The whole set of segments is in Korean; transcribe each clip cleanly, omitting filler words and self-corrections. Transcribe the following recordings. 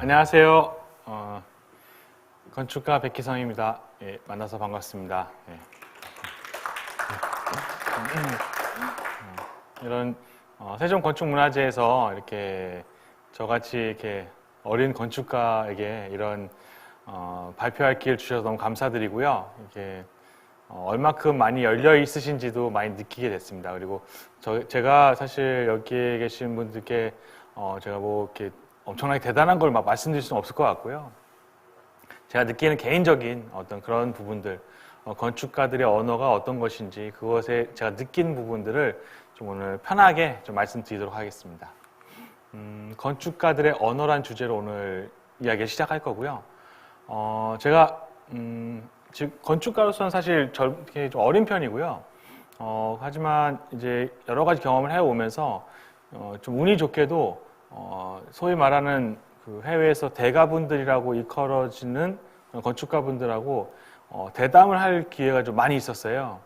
안녕하세요. 건축가 백희성입니다. 예, 만나서 반갑습니다. 예. 이런 세종건축문화재에서 이렇게 저같이 이렇게 어린 건축가에게 이런 발표할 기회를 주셔서 너무 감사드리고요. 이렇게 얼마큼 많이 열려 있으신지도 많이 느끼게 됐습니다. 그리고 제가 사실 여기에 계신 분들께 제가 뭐 이렇게 엄청나게 대단한 걸 막 말씀드릴 수는 없을 것 같고요. 제가 느끼는 개인적인 어떤 그런 부분들, 건축가들의 언어가 어떤 것인지 그것에 제가 느낀 부분들을 좀 오늘 편하게 좀 말씀드리도록 하겠습니다. 건축가들의 언어란 주제로 오늘 이야기를 시작할 거고요. 제가 즉 건축가로서는 사실 좀 어린 편이고요. 하지만 이제 여러 가지 경험을 해오면서 좀 운이 좋게도 소위 말하는 그 해외에서 대가분들이라고 일컬어지는 건축가분들하고 대담을 할 기회가 좀 많이 있었어요.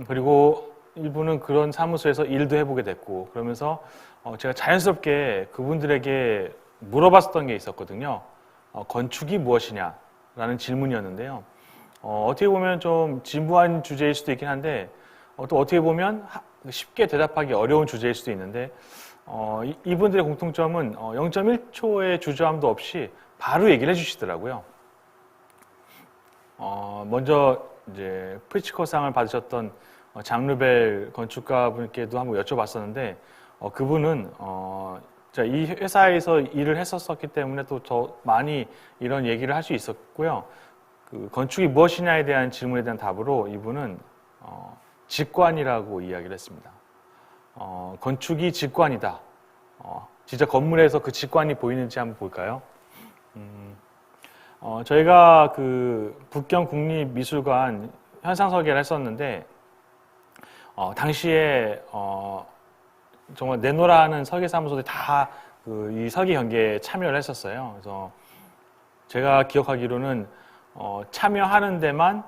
그리고 일부는 그런 사무소에서 일도 해보게 됐고, 그러면서 제가 자연스럽게 그분들에게 물어봤었던 게 있었거든요. 건축이 무엇이냐라는 질문이었는데요. 어떻게 보면 좀 진부한 주제일 수도 있긴 한데, 또 어떻게 보면 쉽게 대답하기 어려운 주제일 수도 있는데, 이분들의 공통점은 0.1초의 주저함도 없이 바로 얘기를 해주시더라고요. 먼저 이제 프리츠커상을 받으셨던 장르벨 건축가분께도 한번 여쭤봤었는데, 그분은 제가 이 회사에서 일을 했었기 때문에 또 더 많이 이런 얘기를 할 수 있었고요. 그 건축이 무엇이냐에 대한 질문에 대한 답으로 이분은 직관이라고 이야기를 했습니다. 건축이 직관이다. 진짜 건물에서 그 직관이 보이는지 한번 볼까요? 저희가 그 북경 국립미술관 현상 설계를 했었는데, 당시에 정말 내노라는 설계사무소들이 다 이 설계 경기에 참여를 했었어요. 그래서 제가 기억하기로는 참여하는 데만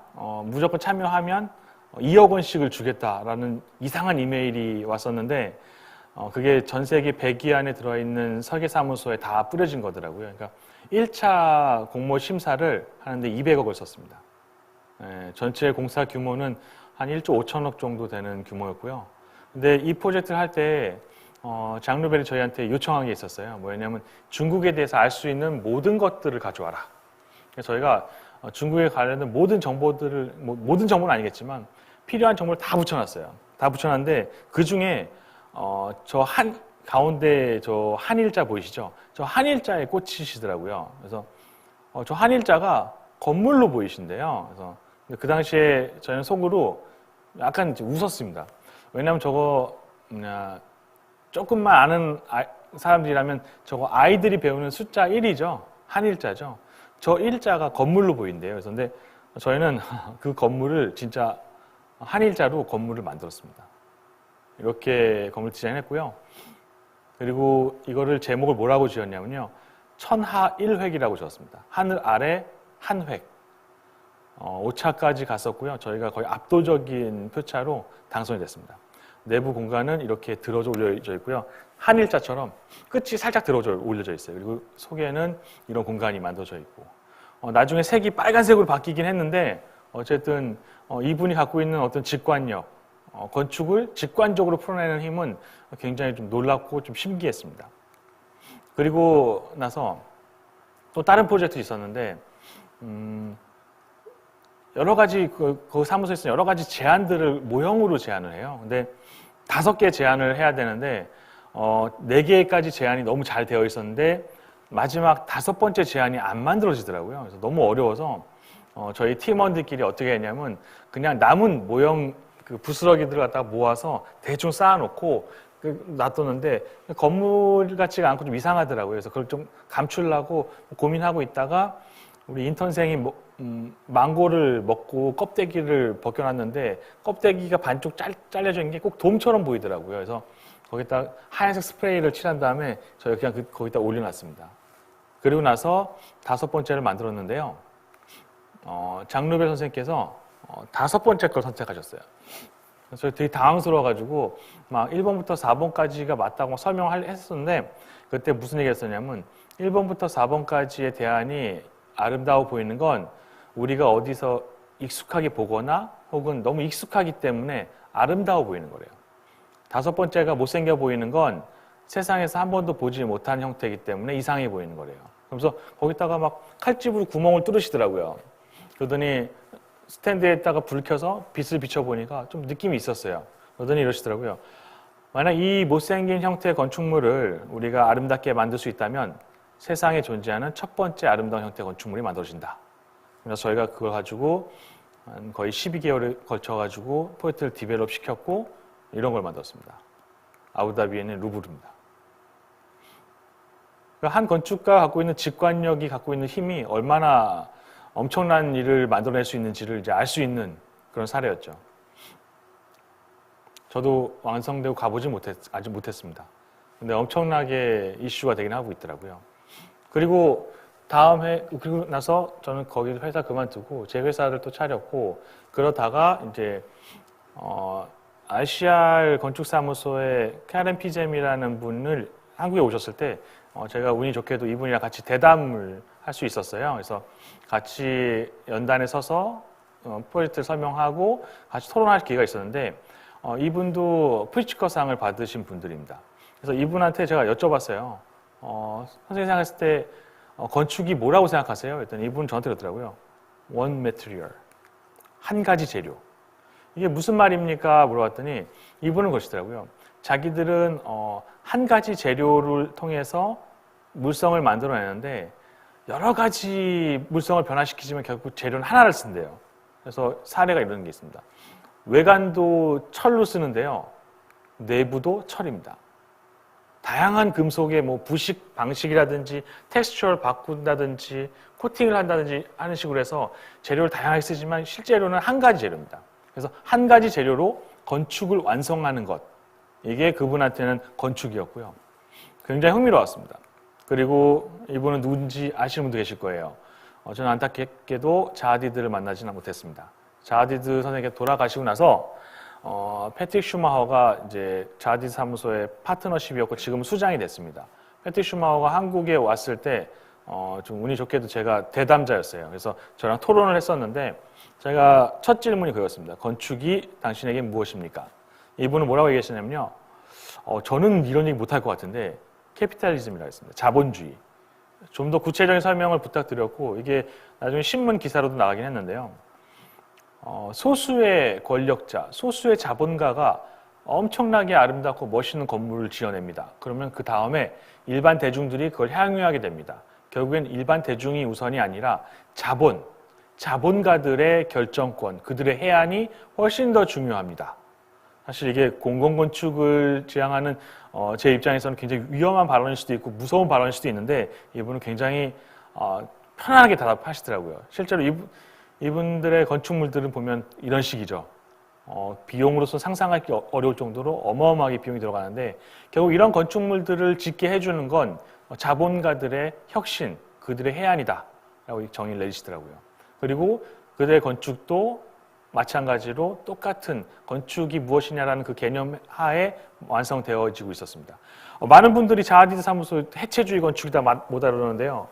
무조건 참여하면 2억 원씩을 주겠다라는 이상한 이메일이 왔었는데, 그게 전 세계 100위 안에 들어있는 설계사무소에 다 뿌려진 거더라고요. 그러니까 1차 공모 심사를 하는데 200억을 썼습니다. 전체 공사 규모는 한 1조 5천억 정도 되는 규모였고요. 근데 이 프로젝트를 할 때 장르벨이 저희한테 요청한 게 있었어요. 뭐냐면 중국에 대해서 알 수 있는 모든 것들을 가져와라. 그래서 저희가 중국에 관련된 모든 정보들을, 모든 정보는 아니겠지만 필요한 정보를 다 붙여놨어요. 다 붙여놨는데 그 중에 저 가운데 저 한일자 보이시죠? 저 한일자에 꽂히시더라고요. 그래서 저 한일자가 건물로 보이신데요. 그래서 그 당시에 저희는 속으로 약간 이제 웃었습니다. 왜냐하면 저거 조금만 아는 사람들이라면 저거 아이들이 배우는 숫자 1이죠. 한일자죠. 저 일자가 건물로 보인대요. 그래서 근데 저희는 그 건물을 진짜 한일자로 건물을 만들었습니다. 이렇게 건물 디자인했고요. 그리고 이거를 제목을 뭐라고 지었냐면요. 천하일획이라고 지었습니다. 하늘 아래 한 획. 5차까지 갔었고요. 저희가 거의 압도적인 표차로 당선이 됐습니다. 내부 공간은 이렇게 들어져 올려져 있고요. 한일자처럼 끝이 살짝 들어져 올려져 있어요. 그리고 속에는 이런 공간이 만들어져 있고, 나중에 색이 빨간색으로 바뀌긴 했는데, 어쨌든 이분이 갖고 있는 어떤 직관력, 건축을 직관적으로 풀어내는 힘은 굉장히 좀 놀랍고 좀 신기했습니다. 그리고 나서 또 다른 프로젝트 있었는데, 여러 가지 그 사무소에서 여러 가지 제안들을 모형으로 제안을 해요. 근데 5개 제안을 해야 되는데 4개까지 제안이 너무 잘 되어 있었는데 마지막 5번째 제안이 안 만들어지더라고요. 그래서 너무 어려워서 저희 팀원들끼리 어떻게 했냐면 그냥 남은 모형 그 부스러기들을 갖다가 모아서 대충 쌓아놓고 놔뒀는데 건물 같지가 않고 좀 이상하더라고요. 그래서 그걸 좀 감추려고 고민하고 있다가 우리 인턴생이 망고를 먹고 껍데기를 벗겨놨는데 껍데기가 반쪽 잘려져 있는 게 꼭 돔처럼 보이더라고요. 그래서 거기다 하얀색 스프레이를 칠한 다음에 저희가 그냥 거기다 올려놨습니다. 그리고 나서 5번째를 만들었는데요. 장르벨 선생님께서 5번째 걸 선택하셨어요. 그래서 되게 당황스러워가지고 막 1번부터 4번까지가 맞다고 설명을 했었는데 그때 무슨 얘기 했었냐면 1번부터 4번까지의 대안이 아름다워 보이는 건 우리가 어디서 익숙하게 보거나 혹은 너무 익숙하기 때문에 아름다워 보이는 거래요. 5번째가 못생겨 보이는 건 세상에서 한 번도 보지 못한 형태이기 때문에 이상해 보이는 거래요. 그래서 거기다가 막 칼집으로 구멍을 뚫으시더라고요. 그러더니 스탠드에다가 불 켜서 빛을 비춰보니까 좀 느낌이 있었어요. 그러더니 이러시더라고요. 만약 이 못생긴 형태의 건축물을 우리가 아름답게 만들 수 있다면 세상에 존재하는 첫 번째 아름다운 형태의 건축물이 만들어진다. 그래서 저희가 그걸 가지고 거의 12개월에 걸쳐가지고 프로젝트를 디벨롭 시켰고 이런 걸 만들었습니다. 아부다비에 있는 루브르입니다. 한 건축가가 갖고 있는 직관력이 갖고 있는 힘이 얼마나 엄청난 일을 만들어낼 수 있는지를 이제 알 수 있는 그런 사례였죠. 저도 완성되고 아직 못했습니다. 근데 엄청나게 이슈가 되긴 하고 있더라고요. 그리고 그리고 나서 저는 거기 회사 그만두고 제 회사를 또 차렸고, 그러다가 이제, RCR 건축사무소의 캐런 피젬이라는 분을 한국에 오셨을 때, 제가 운이 좋게도 이분이랑 같이 대담을 할 수 있었어요. 그래서 같이 연단에 서서 프로젝트를 설명하고 같이 토론할 기회가 있었는데, 이분도 프리츠커상을 받으신 분들입니다. 그래서 이분한테 제가 여쭤봤어요. 선생님 생각했을 때 건축이 뭐라고 생각하세요? 그랬더니 이분은 저한테 그러더라고요. One material. 한 가지 재료. 이게 무슨 말입니까? 물어봤더니 이분은 그러시더라고요. 자기들은 한 가지 재료를 통해서 물성을 만들어내는데 여러 가지 물성을 변화시키지만 결국 재료는 하나를 쓴대요. 그래서 사례가 이런 게 있습니다. 외관도 철로 쓰는데요. 내부도 철입니다. 다양한 금속의 뭐 부식 방식이라든지 텍스처를 바꾼다든지 코팅을 한다든지 하는 식으로 해서 재료를 다양하게 쓰지만 실제로는 한 가지 재료입니다. 그래서 한 가지 재료로 건축을 완성하는 것. 이게 그분한테는 건축이었고요. 굉장히 흥미로웠습니다. 그리고 이분은 누군지 아시는 분도 계실 거예요. 저는 안타깝게도 자하디드를 만나지는 못했습니다. 자하디드 선생님께 돌아가시고 나서 패트릭 슈마허가 이제 자하디드 사무소의 파트너십이었고 지금 수장이 됐습니다. 패트릭 슈마허가 한국에 왔을 때 좀 운이 좋게도 제가 대담자였어요. 그래서 저랑 토론을 했었는데 제가 첫 질문이 그거였습니다. 건축이 당신에게 무엇입니까? 이분은 뭐라고 얘기하시냐면요. 저는 이런 얘기 못할 것 같은데 캐피탈리즘이라고 했습니다. 자본주의. 좀 더 구체적인 설명을 부탁드렸고 이게 나중에 신문 기사로도 나가긴 했는데요. 소수의 권력자, 소수의 자본가가 엄청나게 아름답고 멋있는 건물을 지어냅니다. 그러면 그 다음에 일반 대중들이 그걸 향유하게 됩니다. 결국엔 일반 대중이 우선이 아니라 자본가들의 결정권, 그들의 해안이 훨씬 더 중요합니다. 사실 이게 공공건축을 지향하는 제 입장에서는 굉장히 위험한 발언일 수도 있고 무서운 발언일 수도 있는데 이분은 굉장히 편안하게 대답하시더라고요. 실제로 이분들의 건축물들은 보면 이런 식이죠. 비용으로서 상상하기 어려울 정도로 어마어마하게 비용이 들어가는데 결국 이런 건축물들을 짓게 해주는 건 자본가들의 혁신, 그들의 해안이다 라고 정의를 내리시더라고요. 그리고 그들의 건축도 마찬가지로 똑같은 건축이 무엇이냐라는 그 개념 하에 완성되어지고 있었습니다. 많은 분들이 자하디드 사무소 해체주의 건축이다 못 알아듣는데요.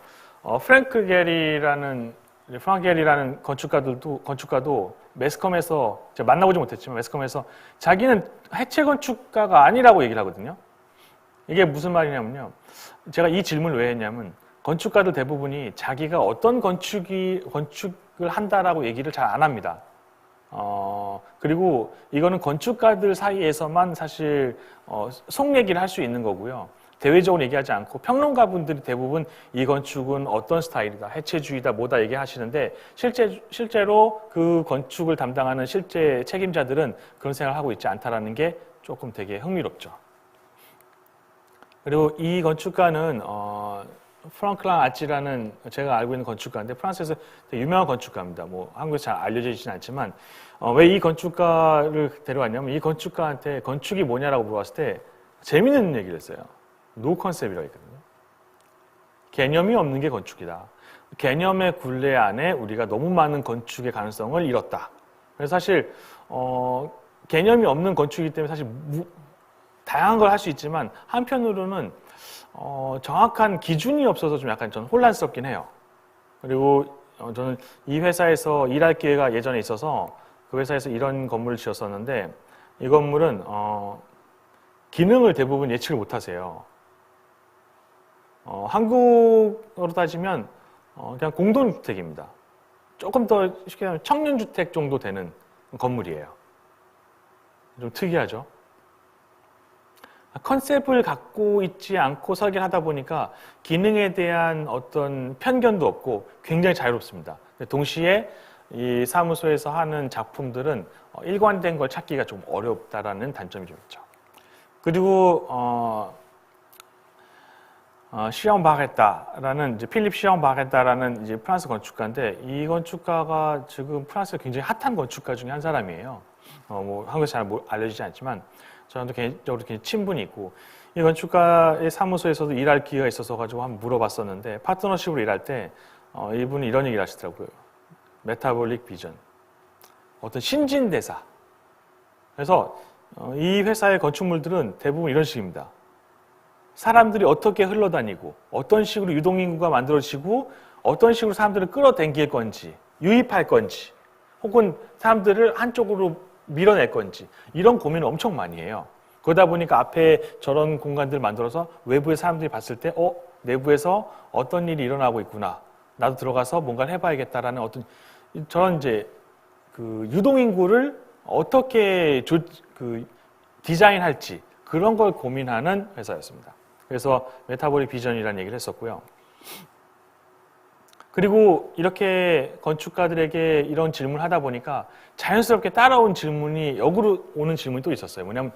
프랭크 게리라는 건축가도 매스컴에서 제가 만나보지 못했지만 매스컴에서 자기는 해체 건축가가 아니라고 얘기를 하거든요. 이게 무슨 말이냐면요. 제가 이 질문을 왜 했냐면 건축가들 대부분이 자기가 어떤 건축을 한다라고 얘기를 잘 안 합니다. 그리고 이거는 건축가들 사이에서만 사실 속 얘기를 할 수 있는 거고요. 대외적으로 얘기하지 않고 평론가분들이 대부분 이 건축은 어떤 스타일이다, 해체주의다, 뭐다 얘기하시는데 실제로 그 건축을 담당하는 실제 책임자들은 그런 생각을 하고 있지 않다라는 게 조금 되게 흥미롭죠. 그리고 이 건축가는 프랑클란 아찌라는 제가 알고 있는 건축가인데 프랑스에서 되게 유명한 건축가입니다. 뭐 한국에서 잘 알려져 있지는 않지만 왜 이 건축가를 데려왔냐면 이 건축가한테 건축이 뭐냐라고 물어봤을 때 재밌는 얘기를 했어요. 노 컨셉이라고 했거든요. 개념이 없는 게 건축이다. 개념의 굴레 안에 우리가 너무 많은 건축의 가능성을 잃었다. 그래서 사실 개념이 없는 건축이기 때문에 사실 다양한 걸 할 수 있지만 한편으로는 정확한 기준이 없어서 좀 약간 저는 혼란스럽긴 해요. 그리고 저는 이 회사에서 일할 기회가 예전에 있어서 그 회사에서 이런 건물을 지었었는데 이 건물은 기능을 대부분 예측을 못 하세요. 한국으로 따지면 그냥 공동주택입니다. 조금 더 쉽게 하면 청년주택 정도 되는 건물이에요. 좀 특이하죠? 컨셉을 갖고 있지 않고 설계를 하다 보니까 기능에 대한 어떤 편견도 없고 굉장히 자유롭습니다. 동시에 이 사무소에서 하는 작품들은 일관된 걸 찾기가 좀 어렵다라는 단점이 좀 있죠. 그리고 시영 바게타라는 이제 필립 시영 바게타라는 이제 프랑스 건축가인데 이 건축가가 지금 프랑스의 굉장히 핫한 건축가 중에 한 사람이에요. 뭐 한국에서 잘 알려지지 않지만 저한테 개인적으로 굉장히 친분이 있고 이 건축가의 사무소에서도 일할 기회가 있어서 가지고 한번 물어봤었는데 파트너십으로 일할 때 이분이 이런 얘기를 하시더라고요. 메타볼릭 비전, 어떤 신진대사. 그래서 이 회사의 건축물들은 대부분 이런 식입니다. 사람들이 어떻게 흘러다니고 어떤 식으로 유동인구가 만들어지고 어떤 식으로 사람들을 끌어당길 건지 유입할 건지 혹은 사람들을 한쪽으로 밀어낼 건지 이런 고민을 엄청 많이 해요. 그러다 보니까 앞에 저런 공간들을 만들어서 외부의 사람들이 봤을 때 내부에서 어떤 일이 일어나고 있구나. 나도 들어가서 뭔가를 해봐야겠다라는 어떤 저런 이제 그 유동인구를 어떻게 디자인할지 그런 걸 고민하는 회사였습니다. 그래서 메타볼릭 비전이라는 얘기를 했었고요. 그리고 이렇게 건축가들에게 이런 질문을 하다 보니까 자연스럽게 따라온 질문이 역으로 오는 질문이 또 있었어요. 뭐냐면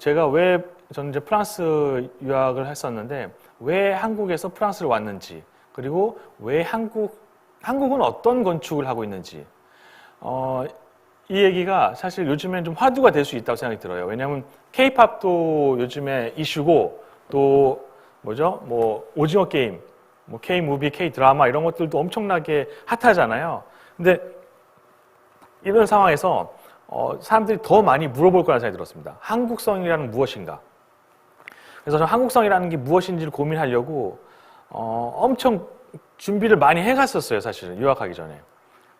저는 이제 프랑스 유학을 했었는데 왜 한국에서 프랑스를 왔는지 그리고 왜 한국은 어떤 건축을 하고 있는지 이 얘기가 사실 요즘엔 좀 화두가 될 수 있다고 생각이 들어요. 왜냐하면 K-팝도 요즘에 이슈고 또 뭐죠? 뭐 오징어 게임, 뭐 K-무비, K-드라마 이런 것들도 엄청나게 핫하잖아요. 근데 이런 상황에서 사람들이 더 많이 물어볼 거라는 생각이 들었습니다. 한국성이라는 무엇인가? 그래서 저는 한국성이라는 게 무엇인지를 고민하려고 엄청 준비를 많이 해갔었어요. 사실은 유학하기 전에.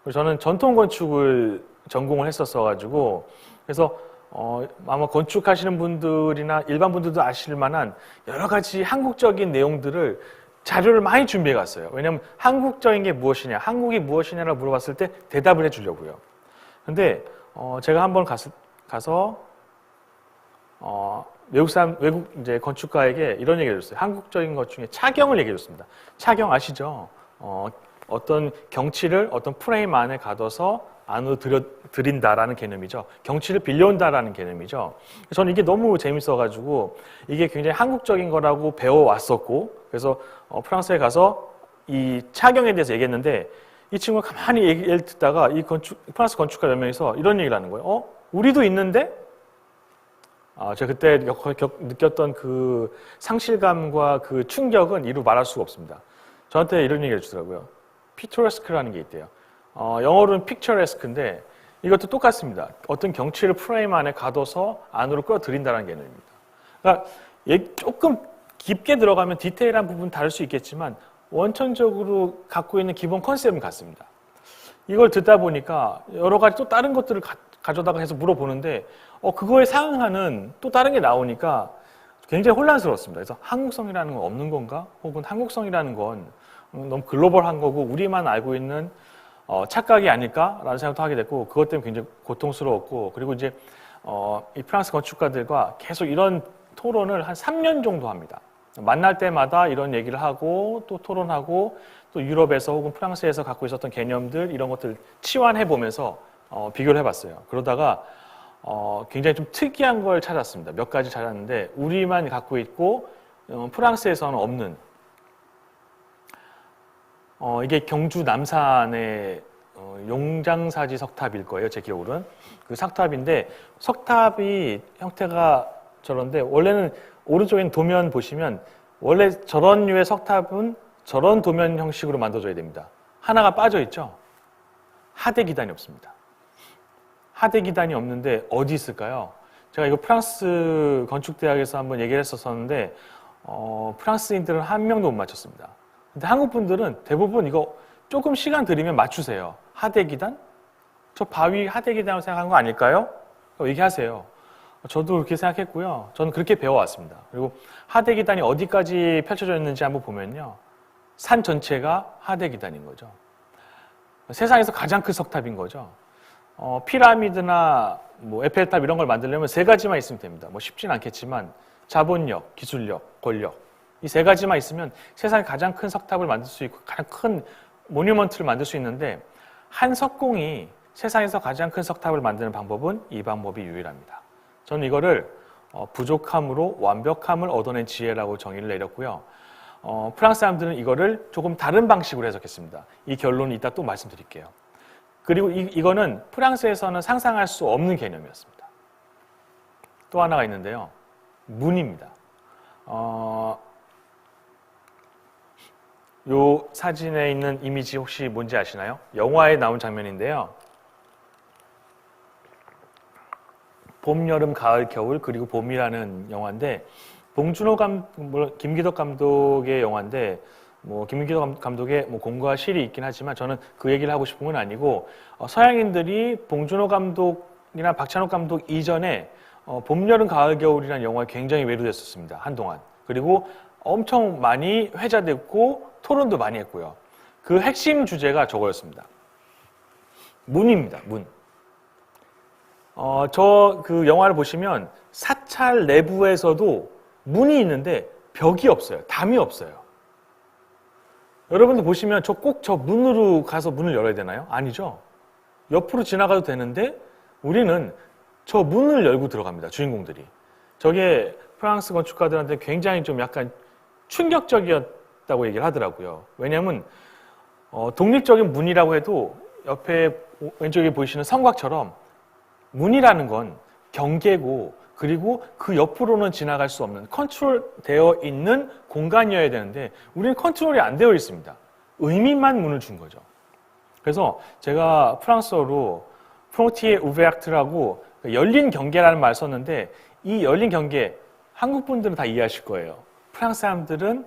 그래서 저는 전통 건축을 전공을 했었어가지고 그래서 아마 건축하시는 분들이나 일반 분들도 아실 만한 여러 가지 한국적인 내용들을 자료를 많이 준비해 갔어요. 왜냐하면 한국적인 게 무엇이냐, 한국이 무엇이냐라고 물어봤을 때 대답을 해주려고요. 근데 제가 한번 가서 외국 이제 건축가에게 이런 얘기를 해줬어요. 한국적인 것 중에 차경을 얘기해 줬습니다. 차경 아시죠? 어떤 경치를 어떤 프레임 안에 가둬서 안으로 들인다라는 개념이죠. 경치를 빌려온다라는 개념이죠. 저는 이게 너무 재밌어가지고 이게 굉장히 한국적인 거라고 배워왔었고 그래서 프랑스에 가서 이 차경에 대해서 얘기했는데 이 친구가 가만히 얘기를 듣다가 프랑스 건축가 몇 명이서 이런 얘기를 하는 거예요. 우리도 있는데? 제가 그때 느꼈던 그 상실감과 그 충격은 이루 말할 수가 없습니다. 저한테 이런 얘기를 해주더라고요. picturesque라는 게 있대요. 영어로는 picturesque인데 이것도 똑같습니다. 어떤 경치를 프레임 안에 가둬서 안으로 끌어들인다는 개념입니다. 그러니까 조금 깊게 들어가면 디테일한 부분 다를 수 있겠지만 원천적으로 갖고 있는 기본 컨셉은 같습니다. 이걸 듣다 보니까 여러 가지 또 다른 것들을 가져다가 해서 물어보는데 그거에 상응하는 또 다른 게 나오니까 굉장히 혼란스러웠습니다. 그래서 한국성이라는 건 없는 건가? 혹은 한국성이라는 건 너무 글로벌한 거고 우리만 알고 있는 착각이 아닐까라는 생각도 하게 됐고 그것 때문에 굉장히 고통스러웠고 그리고 이제 이 프랑스 건축가들과 계속 이런 토론을 한 3년 정도 합니다. 만날 때마다 이런 얘기를 하고 또 토론하고 또 유럽에서 혹은 프랑스에서 갖고 있었던 개념들 이런 것들 치환해 보면서 비교를 해봤어요. 그러다가 굉장히 좀 특이한 걸 찾았습니다. 몇 가지 찾았는데 우리만 갖고 있고 프랑스에서는 없는 이게 경주 남산의 용장사지 석탑일 거예요. 제 기억으로는. 그 석탑인데 석탑이 형태가 저런데 원래는 오른쪽에는 도면 보시면 원래 저런 류의 석탑은 저런 도면 형식으로 만들어져야 됩니다. 하나가 빠져 있죠. 하대 기단이 없습니다. 하대 기단이 없는데 어디 있을까요? 제가 이거 프랑스 건축대학에서 한번 얘기를 했었는데 프랑스인들은 한 명도 못 맞췄습니다. 근데 한국 분들은 대부분 이거 조금 시간 들이면 맞추세요. 하대기단? 저 바위 하대기단으로 생각한 거 아닐까요? 얘기하세요. 저도 그렇게 생각했고요. 저는 그렇게 배워왔습니다. 그리고 하대기단이 어디까지 펼쳐져 있는지 한번 보면요. 산 전체가 하대기단인 거죠. 세상에서 가장 큰 석탑인 거죠. 피라미드나 뭐 에펠탑 이런 걸 만들려면 세 가지만 있으면 됩니다. 뭐 쉽진 않겠지만 자본력, 기술력, 권력 이 세 가지만 있으면 세상에 가장 큰 석탑을 만들 수 있고 가장 큰 모뉴먼트를 만들 수 있는데 한 석공이 세상에서 가장 큰 석탑을 만드는 방법은 이 방법이 유일합니다. 저는 이거를 부족함으로 완벽함을 얻어낸 지혜라고 정의를 내렸고요. 프랑스 사람들은 이거를 조금 다른 방식으로 해석했습니다. 이 결론은 이따 또 말씀드릴게요. 그리고 이거는 프랑스에서는 상상할 수 없는 개념이었습니다. 또 하나가 있는데요. 문입니다. 요 사진에 있는 이미지 혹시 뭔지 아시나요? 영화에 나온 장면인데요. 봄, 여름, 가을, 겨울 그리고 봄이라는 영화인데 김기덕 감독의 영화인데 김기덕 감독의 공과 실이 있긴 하지만 저는 그 얘기를 하고 싶은 건 아니고 서양인들이 봉준호 감독이나 박찬욱 감독 이전에 봄, 여름, 가을, 겨울이라는 영화에 굉장히 매료됐었습니다. 한동안. 그리고 엄청 많이 회자됐고 토론도 많이 했고요. 그 핵심 주제가 저거였습니다. 문입니다. 문. 저 그 영화를 보시면 사찰 내부에서도 문이 있는데 벽이 없어요. 담이 없어요. 여러분들 보시면 꼭 저 문으로 가서 문을 열어야 되나요? 아니죠. 옆으로 지나가도 되는데 우리는 저 문을 열고 들어갑니다. 주인공들이. 저게 프랑스 건축가들한테 굉장히 좀 약간 충격적이었다고 얘기를 하더라고요. 왜냐하면 독립적인 문이라고 해도 옆에 왼쪽에 보이시는 성곽처럼 문이라는 건 경계고 그리고 그 옆으로는 지나갈 수 없는 컨트롤되어 있는 공간이어야 되는데 우리는 컨트롤이 안 되어 있습니다. 의미만 문을 준 거죠. 그래서 제가 프랑스어로 프론티에 우베르트라고 열린 경계라는 말을 썼는데 이 열린 경계 한국 분들은 다 이해하실 거예요. 프랑스 사람들은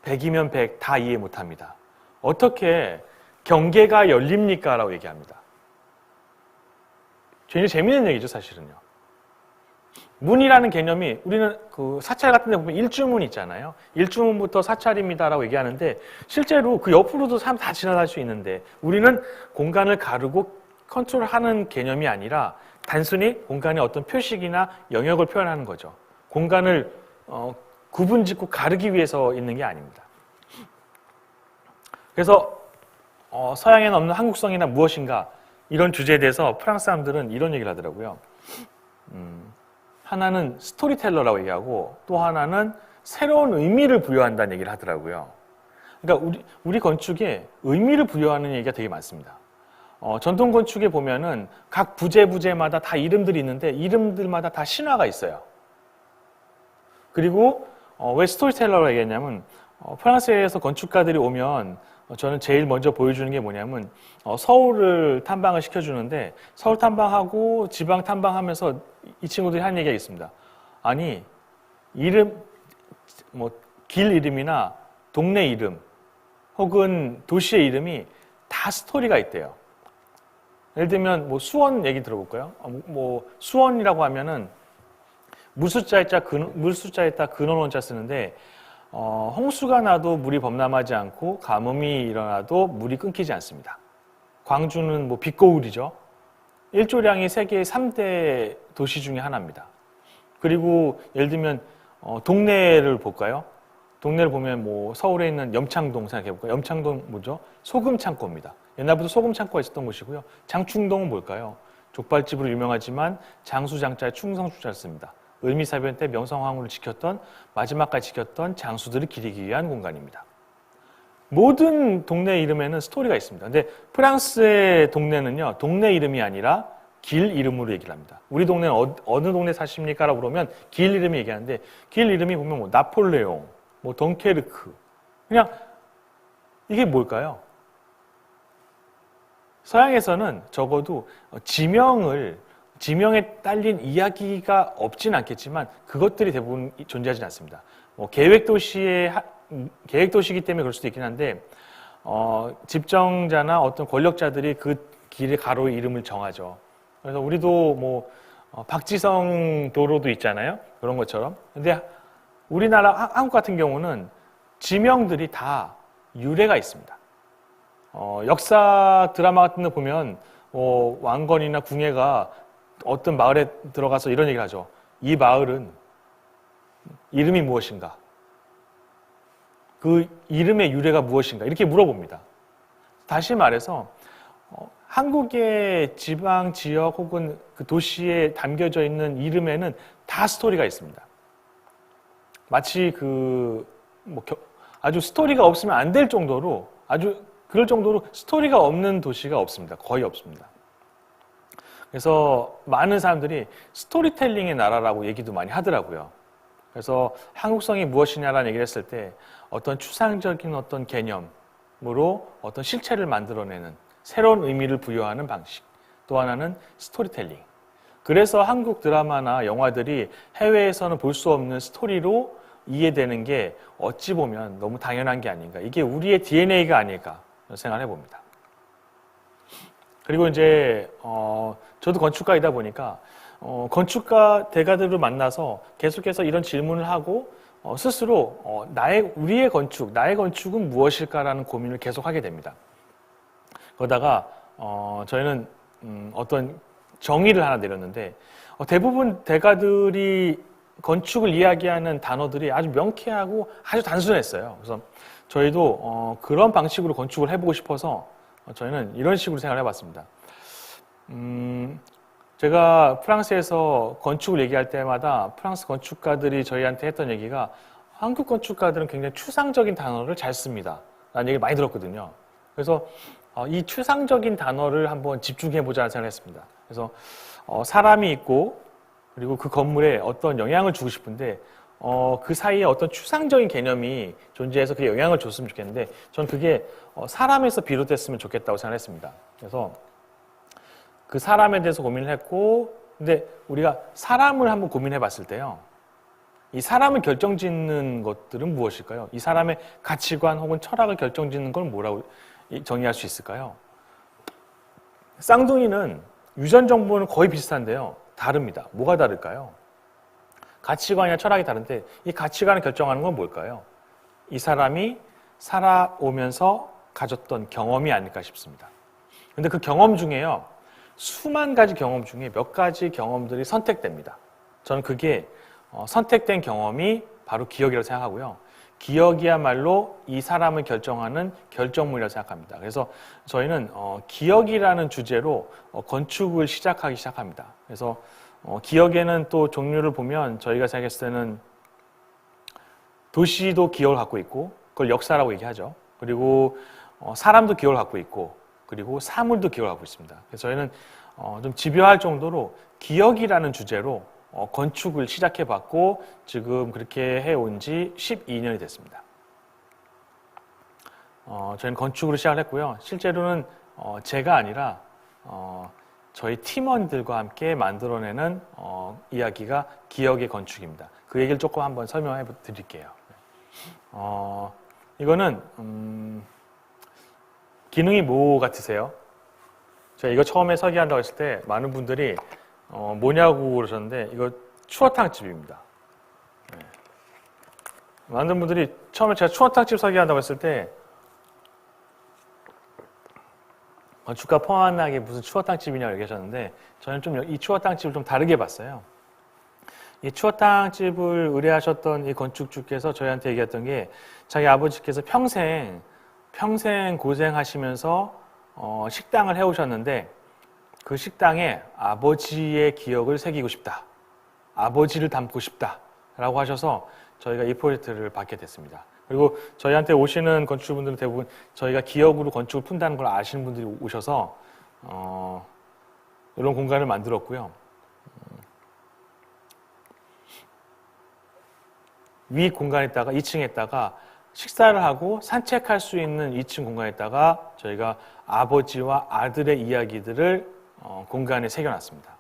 100이면 100 다 이해 못합니다. 어떻게 경계가 열립니까? 라고 얘기합니다. 굉장히 재밌는 얘기죠, 사실은요. 문이라는 개념이 우리는 그 사찰 같은 데 보면 일주문 있잖아요. 일주문부터 사찰입니다라고 얘기하는데 실제로 그 옆으로도 사람 다 지나갈 수 있는데 우리는 공간을 가르고 컨트롤하는 개념이 아니라 단순히 공간의 어떤 표식이나 영역을 표현하는 거죠. 공간을 구분짓고 가르기 위해서 있는 게 아닙니다. 그래서 서양에는 없는 한국성이나 무엇인가 이런 주제에 대해서 프랑스 사람들은 이런 얘기를 하더라고요. 하나는 스토리텔러라고 얘기하고 또 하나는 새로운 의미를 부여한다는 얘기를 하더라고요. 그러니까 우리 건축에 의미를 부여하는 얘기가 되게 많습니다. 전통 건축에 보면은 각 부재마다 다 이름들이 있는데 이름들마다 다 신화가 있어요. 그리고 왜 스토리텔러라고 얘기했냐면 프랑스에서 건축가들이 오면 저는 제일 먼저 보여주는 게 뭐냐면 서울을 탐방을 시켜주는데 서울 탐방하고 지방 탐방하면서 이 친구들이 하는 얘기가 있습니다. 아니 이름 길 이름이나 동네 이름 혹은 도시의 이름이 다 스토리가 있대요. 예를 들면 수원 얘기 들어볼까요? 수원이라고 하면은 물숫자에 따 근원원자 쓰는데 홍수가 나도 물이 범람하지 않고 가뭄이 일어나도 물이 끊기지 않습니다. 광주는 빗거울이죠. 일조량이 세계 3대 도시 중에 하나입니다. 그리고 예를 들면 동네를 볼까요? 동네를 보면 서울에 있는 염창동 생각해볼까요? 염창동 뭐죠? 소금창고입니다. 옛날부터 소금창고가 있었던 곳이고요. 장충동은 뭘까요? 족발집으로 유명하지만 장수장자의 충성주자를 씁니다. 을미사변 때 명성황후를 지켰던 마지막까지 지켰던 장수들을 기리기 위한 공간입니다. 모든 동네 이름에는 스토리가 있습니다. 근데 프랑스의 동네는요. 동네 이름이 아니라 길 이름으로 얘기를 합니다. 우리 동네는 어느 동네 사십니까? 라고 그러면 길 이름이 얘기하는데 길 이름이 보면 나폴레옹, 덩케르크 그냥 이게 뭘까요? 서양에서는 적어도 지명에 딸린 이야기가 없진 않겠지만 그것들이 대부분 존재하진 않습니다. 계획도시이기 때문에 그럴 수도 있긴 한데 집정자나 어떤 권력자들이 그 길의 가로의 이름을 정하죠. 그래서 우리도 뭐 박지성 도로도 있잖아요. 그런 것처럼. 근데 우리나라 한국 같은 경우는 지명들이 다 유래가 있습니다. 역사 드라마 같은 거 보면 왕건이나 궁예가 어떤 마을에 들어가서 이런 얘기를 하죠. 이 마을은 이름이 무엇인가? 그 이름의 유래가 무엇인가? 이렇게 물어봅니다. 다시 말해서 한국의 지방 지역 혹은 그 도시에 담겨져 있는 이름에는 다 스토리가 있습니다. 마치 아주 스토리가 없으면 안 될 정도로 그럴 정도로 스토리가 없는 도시가 없습니다. 거의 없습니다. 그래서 많은 사람들이 스토리텔링의 나라라고 얘기도 많이 하더라고요. 그래서 한국성이 무엇이냐라는 얘기를 했을 때 어떤 추상적인 어떤 개념으로 어떤 실체를 만들어내는 새로운 의미를 부여하는 방식. 또 하나는 스토리텔링. 그래서 한국 드라마나 영화들이 해외에서는 볼 수 없는 스토리로 이해되는 게 어찌 보면 너무 당연한 게 아닌가. 이게 우리의 DNA가 아닐까 생각을 해봅니다. 그리고 이제 저도 건축가이다 보니까 건축가 대가들을 만나서 계속해서 이런 질문을 하고 스스로 나의 건축은 무엇일까라는 고민을 계속하게 됩니다. 그러다가 저희는 어떤 정의를 하나 내렸는데 대부분 대가들이 건축을 이야기하는 단어들이 아주 명쾌하고 아주 단순했어요. 그래서 저희도 그런 방식으로 건축을 해보고 싶어서 저희는 이런 식으로 생각을 해봤습니다. 제가 프랑스에서 건축을 얘기할 때마다 프랑스 건축가들이 저희한테 했던 얘기가 한국 건축가들은 굉장히 추상적인 단어를 잘 씁니다. 라는 얘기를 많이 들었거든요. 그래서 이 추상적인 단어를 한번 집중해보자는 생각을 했습니다. 그래서 사람이 있고 그리고 그 건물에 어떤 영향을 주고 싶은데 그 사이에 어떤 추상적인 개념이 존재해서 그 영향을 줬으면 좋겠는데 전 그게 사람에서 비롯됐으면 좋겠다고 생각했습니다. 그래서 그 사람에 대해서 고민을 했고 근데 우리가 사람을 한번 고민해 봤을 때요. 이 사람을 결정짓는 것들은 무엇일까요? 이 사람의 가치관 혹은 철학을 결정짓는 건 뭐라고 정의할 수 있을까요? 쌍둥이는 유전 정보는 거의 비슷한데요. 다릅니다. 뭐가 다를까요? 가치관이나 철학이 다른데 이 가치관을 결정하는 건 뭘까요? 이 사람이 살아오면서 가졌던 경험이 아닐까 싶습니다. 근데 그 경험 중에요. 수만 가지 경험 중에 몇 가지 경험들이 선택됩니다. 저는 그게 선택된 경험이 바로 기억이라고 생각하고요. 기억이야말로 이 사람을 결정하는 결정물이라고 생각합니다. 그래서 저희는 기억이라는 주제로 건축을 시작합니다. 그래서 기억에는 또 종류를 보면 저희가 생각했을 때는 도시도 기억을 갖고 있고 그걸 역사라고 얘기하죠. 그리고 사람도 기억을 갖고 있고 그리고 사물도 기억을 갖고 있습니다. 그래서 저희는 좀 집요할 정도로 기억이라는 주제로 건축을 시작해봤고 지금 그렇게 해온 지 12년이 됐습니다. 저희는 건축으로 시작을 했고요. 실제로는 제가 아니라 저희 팀원들과 함께 만들어내는 이야기가 기억의 건축입니다. 그 얘기를 조금 한번 설명해 드릴게요. 이거는 기능이 뭐 같으세요? 제가 이거 처음에 설계한다고 했을 때 많은 분들이 뭐냐고 그러셨는데 이거 추어탕집입니다. 네. 많은 분들이 처음에 제가 추어탕집 설계한다고 했을 때 건축가 포함하게 무슨 추어탕집이냐고 얘기하셨는데 저는 좀 이 추어탕집을 좀 다르게 봤어요. 이 추어탕집을 의뢰하셨던 이 건축주께서 저희한테 얘기했던 게 자기 아버지께서 평생 고생하시면서 식당을 해오셨는데 그 식당에 아버지의 기억을 새기고 싶다. 아버지를 담고 싶다. 라고 하셔서 저희가 이 프로젝트를 받게 됐습니다. 그리고 저희한테 오시는 건축분들은 대부분 저희가 기억으로 건축을 푼다는 걸 아시는 분들이 오셔서 이런 공간을 만들었고요. 위 공간에다가 2층에다가 식사를 하고 산책할 수 있는 2층 공간에다가 저희가 아버지와 아들의 이야기들을 공간에 새겨놨습니다.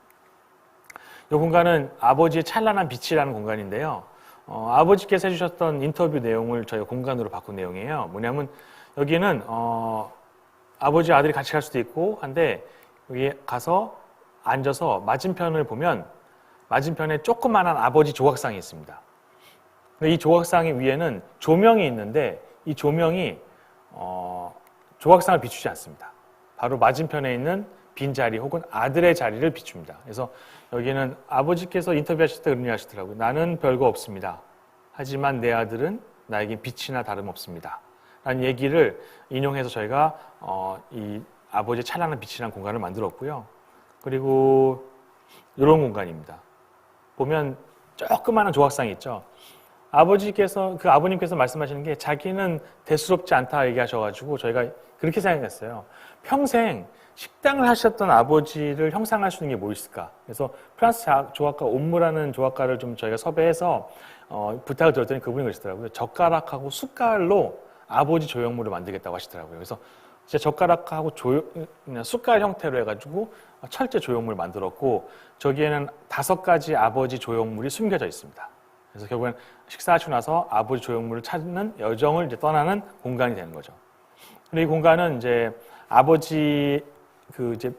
이 공간은 아버지의 찬란한 빛이라는 공간인데요. 아버지께서 해주셨던 인터뷰 내용을 저희가 공간으로 바꾼 내용이에요. 뭐냐면 여기는 아버지 아들이 같이 갈 수도 있고 한데 여기 가서 앉아서 맞은편을 보면 맞은편에 조그만한 아버지 조각상이 있습니다. 근데 이 조각상 위에는 조명이 있는데 이 조명이 조각상을 비추지 않습니다. 바로 맞은편에 있는 빈자리 혹은 아들의 자리를 비춥니다. 그래서 여기는 아버지께서 인터뷰하실 때 그런 얘기 하시더라고요. 나는 별거 없습니다. 하지만 내 아들은 나에게 빛이나 다름없습니다. 라는 얘기를 인용해서 저희가 이 아버지의 찬란한 빛이라는 공간을 만들었고요. 그리고 이런 공간입니다. 보면 조그마한 조각상이 있죠. 아버님께서 말씀하시는 게 자기는 대수롭지 않다 얘기하셔가지고 저희가 그렇게 생각했어요. 평생 식당을 하셨던 아버지를 형상할 수 있는 게 뭐 있을까? 그래서 프랑스 조각가 옴무라는 조각가를 좀 저희가 섭외해서 부탁을 드렸더니 그분이 그러시더라고요. 젓가락하고 숟갈로 아버지 조형물을 만들겠다고 하시더라고요. 그래서 진짜 젓가락하고 숟갈 형태로 해가지고 철제 조형물을 만들었고 저기에는 5가지 아버지 조형물이 숨겨져 있습니다. 그래서 결국엔 식사하시고 나서 아버지 조형물을 찾는 여정을 이제 떠나는 공간이 되는 거죠. 그리고 이 공간은 이제 아버지 이제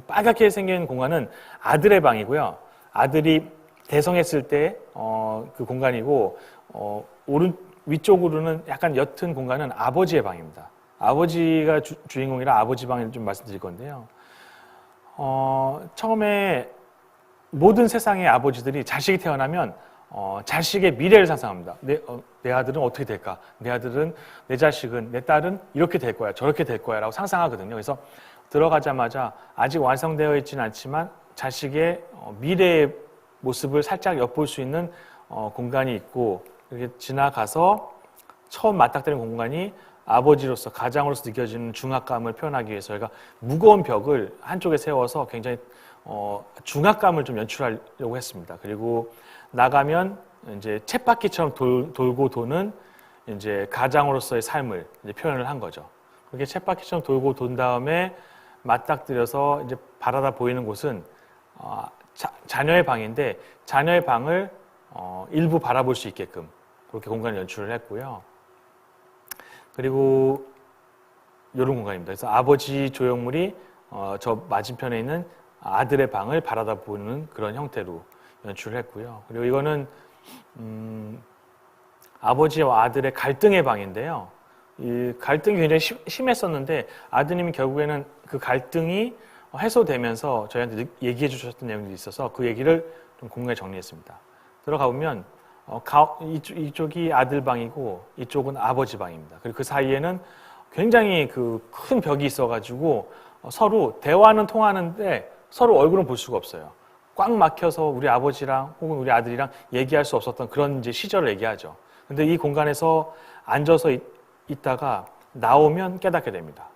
빨갛게 생긴 공간은 아들의 방이고요. 아들이 대성했을 때 그 공간이고 위쪽으로는 약간 옅은 공간은 아버지의 방입니다. 아버지가 주인공이라 아버지 방을 좀 말씀드릴 건데요. 처음에 모든 세상의 아버지들이 자식이 태어나면 자식의 미래를 상상합니다. 내 아들은 어떻게 될까? 내 자식은, 내 딸은 이렇게 될 거야, 저렇게 될 거야 라고 상상하거든요. 그래서 들어가자마자 아직 완성되어 있지는 않지만 자식의 미래의 모습을 살짝 엿볼 수 있는 공간이 있고 이렇게 지나가서 처음 맞닥뜨린 공간이 아버지로서 가장으로서 느껴지는 중압감을 표현하기 위해서 저희가 무거운 벽을 한쪽에 세워서 굉장히 중압감을 좀 연출하려고 했습니다. 그리고 나가면 이제 쳇바퀴처럼 돌고 도는 이제 가장으로서의 삶을 이제 표현을 한 거죠. 그렇게 쳇바퀴처럼 돌고 돈 다음에 맞닥뜨려서 이제 바라다 보이는 곳은 자녀의 방인데 자녀의 방을 일부 바라볼 수 있게끔 그렇게 공간을 연출을 했고요. 그리고 이런 공간입니다. 그래서 아버지 조형물이 저 맞은편에 있는 아들의 방을 바라다 보는 그런 형태로 연출을 했고요. 그리고 이거는 아버지와 아들의 갈등의 방인데요. 이 갈등이 굉장히 심했었는데 아드님이 결국에는 그 갈등이 해소되면서 저희한테 얘기해 주셨던 내용들이 있어서 그 얘기를 좀 공간에 정리했습니다. 들어가 보면 이쪽이 아들 방이고 이쪽은 아버지 방입니다. 그리고 그 사이에는 굉장히 그 큰 벽이 있어가지고 서로 대화는 통하는데 서로 얼굴은 볼 수가 없어요. 꽉 막혀서 우리 아버지랑 혹은 우리 아들이랑 얘기할 수 없었던 그런 이제 시절을 얘기하죠. 근데 이 공간에서 앉아서 있다가 나오면 깨닫게 됩니다.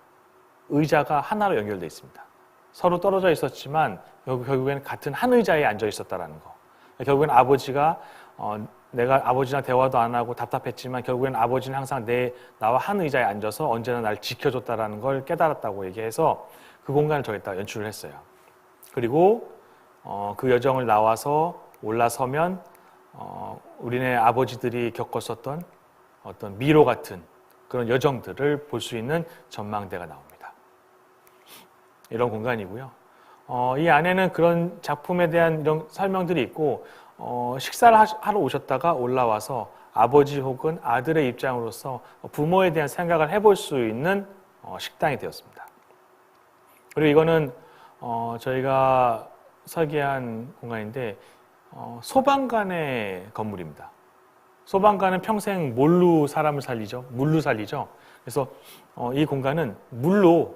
의자가 하나로 연결되어 있습니다. 서로 떨어져 있었지만 결국에는 같은 한 의자에 앉아 있었다라는 거. 결국에는 아버지가 내가 아버지랑 대화도 안 하고 답답했지만 결국에는 아버지는 항상 나와 한 의자에 앉아서 언제나 날 지켜줬다라는 걸 깨달았다고 얘기해서 그 공간을 저기다 연출을 했어요. 그리고 그 여정을 나와서 올라서면 우리네 아버지들이 겪었었던 어떤 미로 같은 그런 여정들을 볼 수 있는 전망대가 나옵니다. 이런 공간이고요. 이 안에는 그런 작품에 대한 이런 설명들이 있고 식사를 하러 오셨다가 올라와서 아버지 혹은 아들의 입장으로서 부모에 대한 생각을 해볼 수 있는 식당이 되었습니다. 그리고 이거는 저희가 설계한 공간인데 소방관의 건물입니다. 소방관은 평생 뭘로 사람을 살리죠? 물로 살리죠. 그래서 이 공간은 물로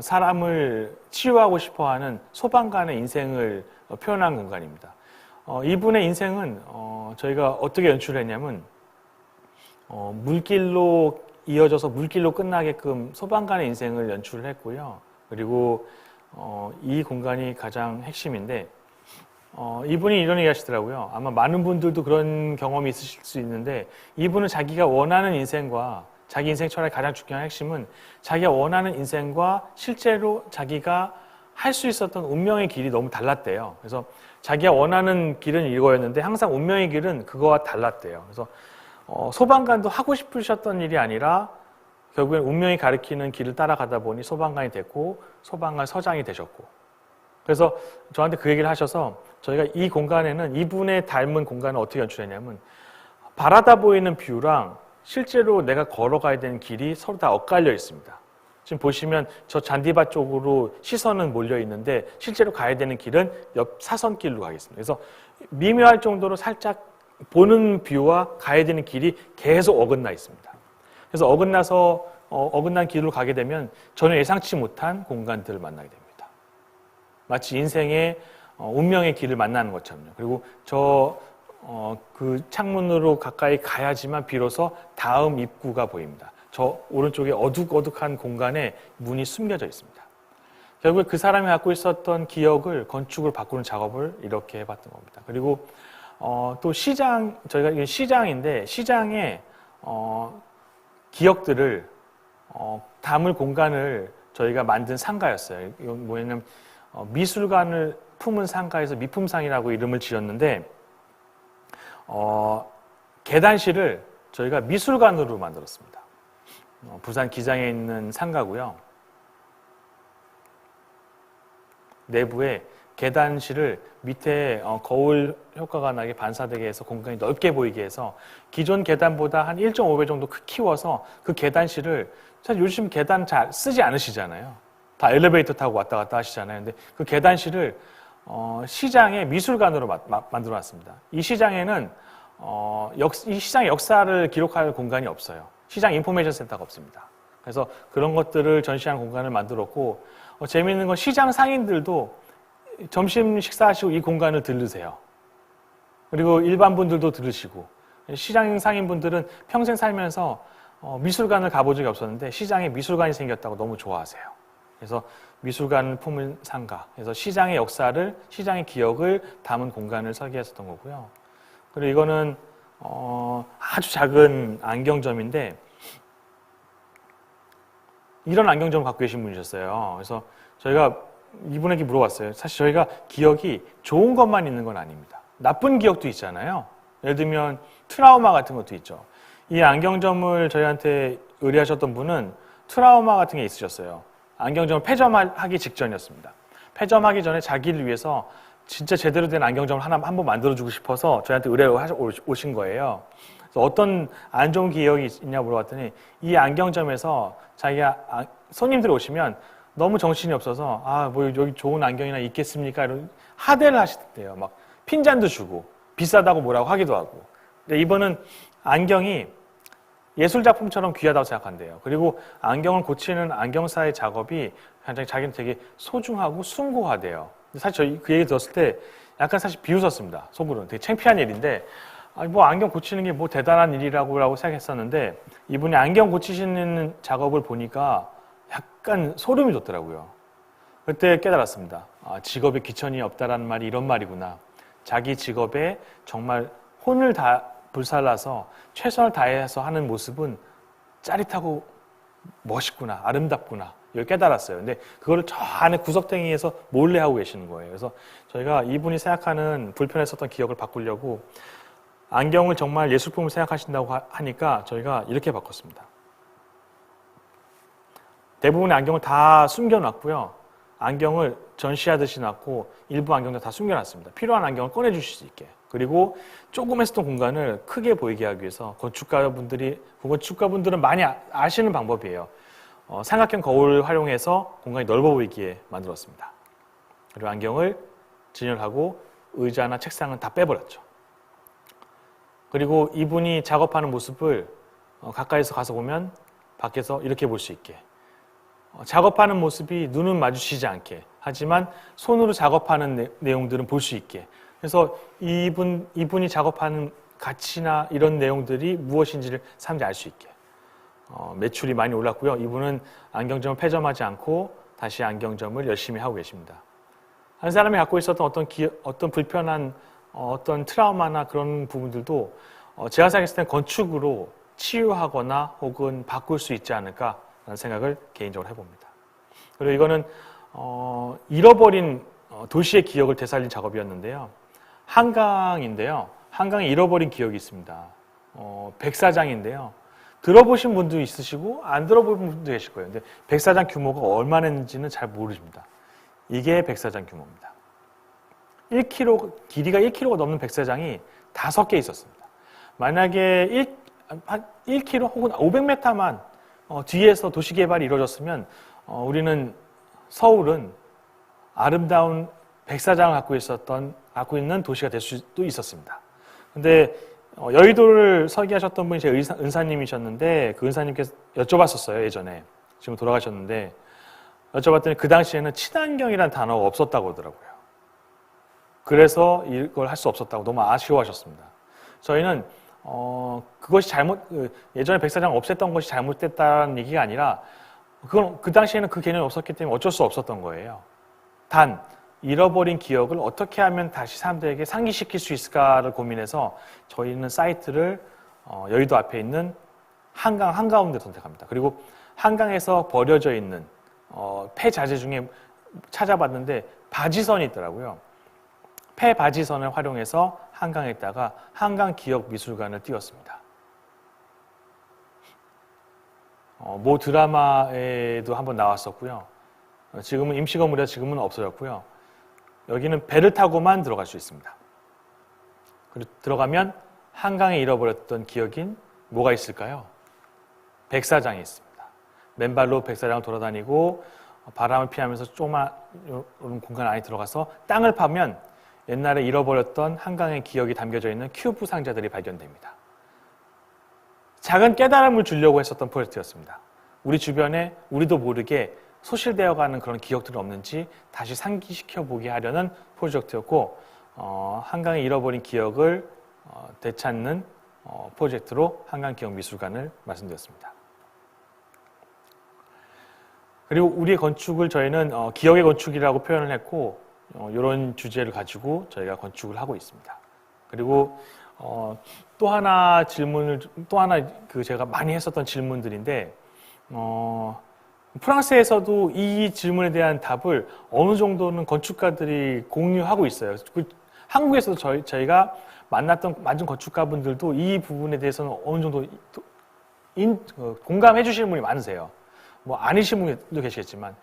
사람을 치유하고 싶어하는 소방관의 인생을 표현한 공간입니다. 이분의 인생은 저희가 어떻게 연출을 했냐면 물길로 이어져서 물길로 끝나게끔 소방관의 인생을 연출을 했고요. 그리고 이 공간이 가장 핵심인데 이분이 이런 얘기 하시더라고요. 아마 많은 분들도 그런 경험이 있으실 수 있는데 이분은 자기가 원하는 인생과 자기 인생 철학의 가장 중요한 핵심은 자기가 원하는 인생과 실제로 자기가 할 수 있었던 운명의 길이 너무 달랐대요. 그래서 자기가 원하는 길은 이거였는데 항상 운명의 길은 그거와 달랐대요. 그래서 소방관도 하고 싶으셨던 일이 아니라 결국엔 운명이 가리키는 길을 따라가다 보니 소방관이 됐고 소방관 서장이 되셨고, 그래서 저한테 그 얘기를 하셔서 저희가 이 공간에는 이분의 닮은 공간을 어떻게 연출했냐면 바라다 보이는 뷰랑 실제로 내가 걸어가야 되는 길이 서로 다 엇갈려 있습니다. 지금 보시면 저 잔디밭 쪽으로 시선은 몰려 있는데 실제로 가야 되는 길은 옆 사선길로 가겠습니다. 그래서 미묘할 정도로 살짝 보는 뷰와 가야 되는 길이 계속 어긋나 있습니다. 그래서 어긋난 길로 가게 되면 전혀 예상치 못한 공간들을 만나게 됩니다. 마치 인생의 운명의 길을 만나는 것처럼요. 그리고 그 창문으로 가까이 가야지만 비로소 다음 입구가 보입니다. 저 오른쪽에 어둑어둑한 공간에 문이 숨겨져 있습니다. 결국에 그 사람이 갖고 있었던 기억을 건축으로 바꾸는 작업을 이렇게 해봤던 겁니다. 그리고 또 저희가 이게 시장인데 시장에 기억들을 담을 공간을 저희가 만든 상가였어요. 이건 뭐냐면 미술관을 품은 상가에서 미품상이라고 이름을 지었는데 계단실을 저희가 미술관으로 만들었습니다. 부산 기장에 있는 상가고요. 내부에 계단실을 밑에 거울 효과가 나게 반사되게 해서 공간이 넓게 보이게 해서 기존 계단보다 한 1.5배 정도 키워서 그 계단실을, 사실 요즘 계단 잘 쓰지 않으시잖아요. 다 엘리베이터 타고 왔다 갔다 하시잖아요. 근데 그 계단실을 시장의 미술관으로 만들어 놨습니다. 이 시장에는 이 시장의 역사를 기록할 공간이 없어요. 시장 인포메이션 센터가 없습니다. 그래서 그런 것들을 전시하는 공간을 만들었고, 재미있는 건 시장 상인들도 점심 식사하시고 이 공간을 들르세요. 그리고 일반 분들도 들으시고, 시장 상인분들은 평생 살면서 미술관을 가본 적이 없었는데 시장에 미술관이 생겼다고 너무 좋아하세요. 그래서 미술관을 품은 상가, 그래서 시장의 역사를, 시장의 기억을 담은 공간을 설계했었던 거고요. 그리고 이거는 아주 작은 안경점인데 이런 안경점을 갖고 계신 분이셨어요. 그래서 저희가 이분에게 물어봤어요. 사실 저희가 기억이 좋은 것만 있는 건 아닙니다. 나쁜 기억도 있잖아요. 예를 들면 트라우마 같은 것도 있죠. 이 안경점을 저희한테 의뢰하셨던 분은 트라우마 같은 게 있으셨어요. 안경점을 폐점하기 직전이었습니다. 폐점하기 전에 자기를 위해서 진짜 제대로 된 안경점을 한번 만들어주고 싶어서 저희한테 의뢰를 오신 거예요. 그래서 어떤 안 좋은 기억이 있냐고 물어봤더니 이 안경점에서 자기가 손님들이 오시면 너무 정신이 없어서 뭐 여기 좋은 안경이나 있겠습니까? 이런 하대를 하시던데요. 막 핀잔도 주고 비싸다고 뭐라고 하기도 하고. 근데 이번은 안경이 예술작품처럼 귀하다고 생각한대요. 그리고 안경을 고치는 안경사의 작업이 굉장히 자기는 되게 소중하고 숭고하대요. 사실 저희 그 얘기 들었을 때 약간 사실 비웃었습니다. 속으로는. 되게 창피한 일인데 뭐 안경 고치는 게 뭐 대단한 일이라고 생각했었는데 이분이 안경 고치시는 작업을 보니까 약간 소름이 돋더라고요. 그때 깨달았습니다. 직업에 귀천이 없다라는 말이 이런 말이구나. 자기 직업에 정말 혼을 다 불살라서 최선을 다해서 하는 모습은 짜릿하고 멋있구나, 아름답구나. 이걸 깨달았어요. 근데 그거를 저 안에 구석탱이에서 몰래 하고 계시는 거예요. 그래서 저희가 이분이 생각하는 불편했었던 기억을 바꾸려고 안경을 정말 예술품을 생각하신다고 하니까 저희가 이렇게 바꿨습니다. 대부분의 안경을 다 숨겨놨고요. 안경을 전시하듯이 놨고 일부 안경도 다 숨겨놨습니다. 필요한 안경을 꺼내주실 수 있게. 그리고 조금 했었던 공간을 크게 보이게 하기 위해서 건축가분들은 많이 아시는 방법이에요. 삼각형 거울을 활용해서 공간이 넓어 보이게 만들었습니다. 그리고 안경을 진열하고 의자나 책상은 다 빼버렸죠. 그리고 이분이 작업하는 모습을 가까이서 가서 보면 밖에서 이렇게 볼 수 있게, 작업하는 모습이 눈은 마주치지 않게, 하지만 손으로 작업하는 내용들은 볼 수 있게, 그래서 이분이 작업하는 가치나 이런 내용들이 무엇인지를 사람들이 알 수 있게. 매출이 많이 올랐고요. 이분은 안경점을 폐점하지 않고 다시 안경점을 열심히 하고 계십니다. 한 사람이 갖고 있었던 어떤 불편한 어떤 트라우마나 그런 부분들도 제가 생각했을 때 건축으로 치유하거나 혹은 바꿀 수 있지 않을까라는 생각을 개인적으로 해봅니다. 그리고 이거는 잃어버린 도시의 기억을 되살린 작업이었는데요. 한강인데요. 한강에 잃어버린 기억이 있습니다. 백사장인데요. 들어보신 분도 있으시고 안 들어본 분도 계실 거예요. 근데 백사장 규모가 얼마나인지는 잘 모르십니다. 이게 백사장 규모입니다. 1km, 길이가 1km가 넘는 백사장이 5개 있었습니다. 만약에 1km 혹은 500m만 뒤에서 도시개발이 이루어졌으면 우리는 서울은 아름다운 백사장을 갖고 있는 도시가 될 수도 있었습니다. 근데 여의도를 설계하셨던 분이 제 은사님이셨는데 그 은사님께서 여쭤봤었어요. 예전에. 지금 돌아가셨는데 여쭤봤더니 그 당시에는 친환경이라는 단어가 없었다고 하더라고요. 그래서 이걸 할 수 없었다고 너무 아쉬워하셨습니다. 저희는 그것이 예전에 백사장 없앴던 것이 잘못됐다는 얘기가 아니라 그 당시에는 그 개념이 없었기 때문에 어쩔 수 없었던 거예요. 단 잃어버린 기억을 어떻게 하면 다시 사람들에게 상기시킬 수 있을까를 고민해서 저희는 사이트를 여의도 앞에 있는 한강 한가운데 선택합니다. 그리고 한강에서 버려져 있는 폐자재 중에 찾아봤는데 바지선이 있더라고요. 폐바지선을 활용해서 한강에다가 한강기억미술관을 띄웠습니다. 모 드라마에도 한번 나왔었고요. 지금은 임시 건물이라 지금은 없어졌고요. 여기는 배를 타고만 들어갈 수 있습니다. 그리고 들어가면 한강에 잃어버렸던 기억인 뭐가 있을까요? 백사장이 있습니다. 맨발로 백사장을 돌아다니고 바람을 피하면서 조그만 공간 안에 들어가서 땅을 파면 옛날에 잃어버렸던 한강의 기억이 담겨져 있는 큐브 상자들이 발견됩니다. 작은 깨달음을 주려고 했었던 프로젝트였습니다. 우리 주변에 우리도 모르게 소실되어가는 그런 기억들은 없는지 다시 상기시켜보게 하려는 프로젝트였고 한강에 잃어버린 기억을 되찾는 프로젝트로 한강기억미술관을 말씀드렸습니다. 그리고 우리의 건축을 저희는 기억의 건축이라고 표현을 했고 이런 주제를 가지고 저희가 건축을 하고 있습니다. 그리고 또 하나 제가 많이 했었던 질문들인데 프랑스에서도 이 질문에 대한 답을 어느 정도는 건축가들이 공유하고 있어요. 한국에서도 저희가 만진 건축가분들도 이 부분에 대해서는 어느 정도 공감해 주시는 분이 많으세요. 뭐 아니신 분도 계시겠지만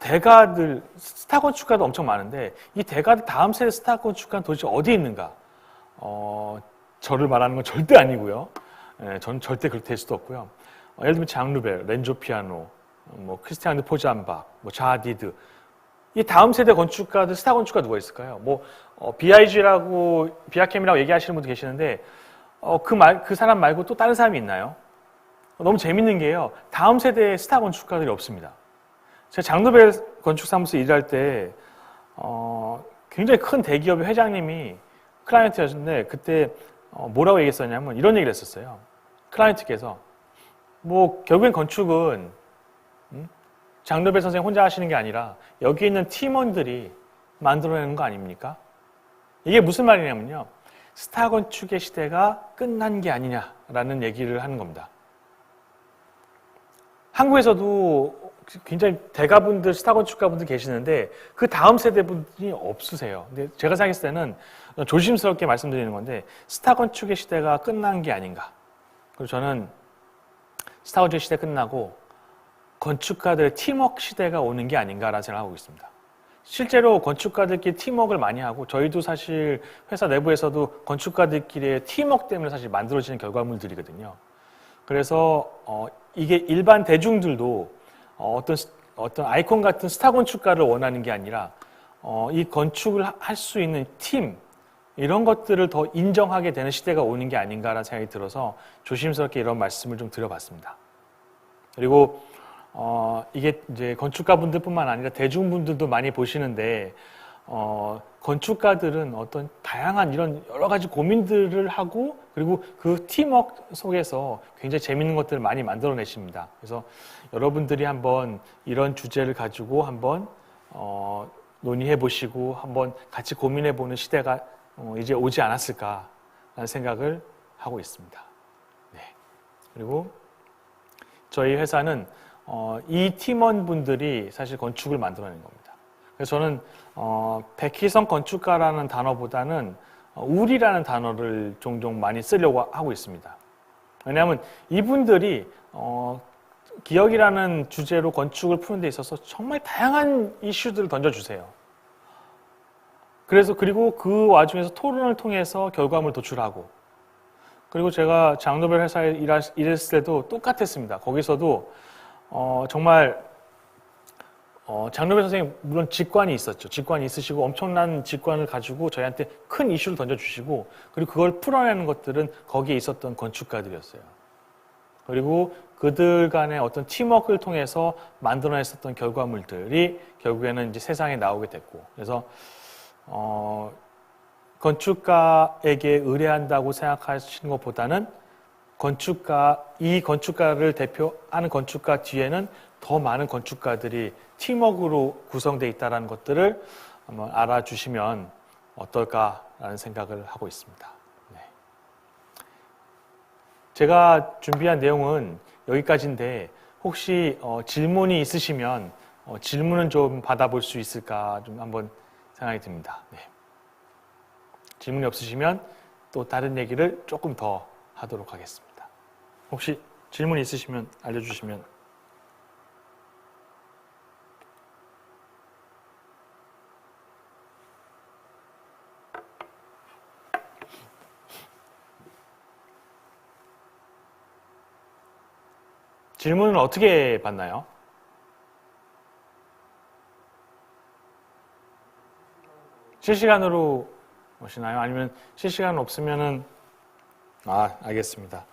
대가들 스타 건축가도 엄청 많은데 이 대가들 다음 세대 스타 건축가는 도대체 어디에 있는가? 저를 말하는 건 절대 아니고요. 저는 절대 그렇게 될 수도 없고요. 예를 들면 장 루벨, 렌조 피아노, 뭐 크리스티안 포잠박, 뭐 자디드 이 다음 세대 건축가들 스타 건축가 누가 있을까요? 뭐 비아캠이라고 얘기하시는 분도 계시는데 그 사람 말고 또 다른 사람이 있나요? 너무 재밌는 게요. 다음 세대의 스타 건축가들이 없습니다. 제가 장노벨 건축사무소 일할 때 굉장히 큰 대기업의 회장님이 클라이언트였는데 그때 뭐라고 얘기했었냐면 이런 얘기를 했었어요. 클라이언트께서 뭐 결국엔 건축은 장노벨 선생님 혼자 하시는 게 아니라 여기 있는 팀원들이 만들어내는 거 아닙니까? 이게 무슨 말이냐면요. 스타 건축의 시대가 끝난 게 아니냐라는 얘기를 하는 겁니다. 한국에서도 굉장히 대가분들, 스타 건축가분들 계시는데 그 다음 세대분이 없으세요. 근데 제가 생각했을 때는 조심스럽게 말씀드리는 건데 스타 건축의 시대가 끝난 게 아닌가. 그리고 저는 스타 건축의 시대 끝나고 건축가들의 팀워크 시대가 오는 게 아닌가라는 생각을 하고 있습니다. 실제로 건축가들끼리 팀워크를 많이 하고 저희도 사실 회사 내부에서도 건축가들끼리의 팀워크 때문에 사실 만들어지는 결과물들이거든요. 그래서 이게 일반 대중들도 어떤 아이콘 같은 스타 건축가를 원하는 게 아니라 이 건축을 할 수 있는 팀 이런 것들을 더 인정하게 되는 시대가 오는 게 아닌가라는 생각이 들어서 조심스럽게 이런 말씀을 좀 드려봤습니다. 그리고 이게 이제 건축가분들뿐만 아니라 대중분들도 많이 보시는데 건축가들은 어떤 다양한 이런 여러 가지 고민들을 하고 그리고 그 팀워크 속에서 굉장히 재밌는 것들을 많이 만들어내십니다. 그래서 여러분들이 한번 이런 주제를 가지고 한번 논의해 보시고 한번 같이 고민해 보는 시대가 이제 오지 않았을까라는 생각을 하고 있습니다. 네. 그리고 저희 회사는 이 팀원분들이 사실 건축을 만들어낸 겁니다. 그래서 저는 백희성 건축가라는 단어보다는 우리라는 단어를 종종 많이 쓰려고 하고 있습니다. 왜냐하면 이분들이 기억이라는 주제로 건축을 푸는 데 있어서 정말 다양한 이슈들을 던져주세요. 그리고 그 와중에서 토론을 통해서 결과물을 도출하고, 그리고 제가 장노벨 회사에 일했을 때도 똑같았습니다. 거기서도 정말 장노벨 선생님 물론 직관이 있었죠. 직관이 있으시고 엄청난 직관을 가지고 저희한테 큰 이슈를 던져주시고, 그리고 그걸 풀어내는 것들은 거기에 있었던 건축가들이었어요. 그리고 그들 간의 어떤 팀워크를 통해서 만들어냈었던 결과물들이 결국에는 이제 세상에 나오게 됐고, 그래서 건축가에게 의뢰한다고 생각하시는 것보다는 이 건축가를 대표하는 건축가 뒤에는 더 많은 건축가들이 팀워크로 구성되어 있다는 것들을 한번 알아주시면 어떨까라는 생각을 하고 있습니다. 네. 제가 준비한 내용은 여기까지인데, 혹시 질문이 있으시면 질문은 좀 받아볼 수 있을까 좀 한번 생각이 듭니다. 네. 질문이 없으시면 또 다른 얘기를 조금 더 하도록 하겠습니다. 혹시 질문이 있으시면 알려주시면. 질문을 어떻게 받나요? 실시간으로 오시나요? 아니면 실시간 없으면은, 알겠습니다.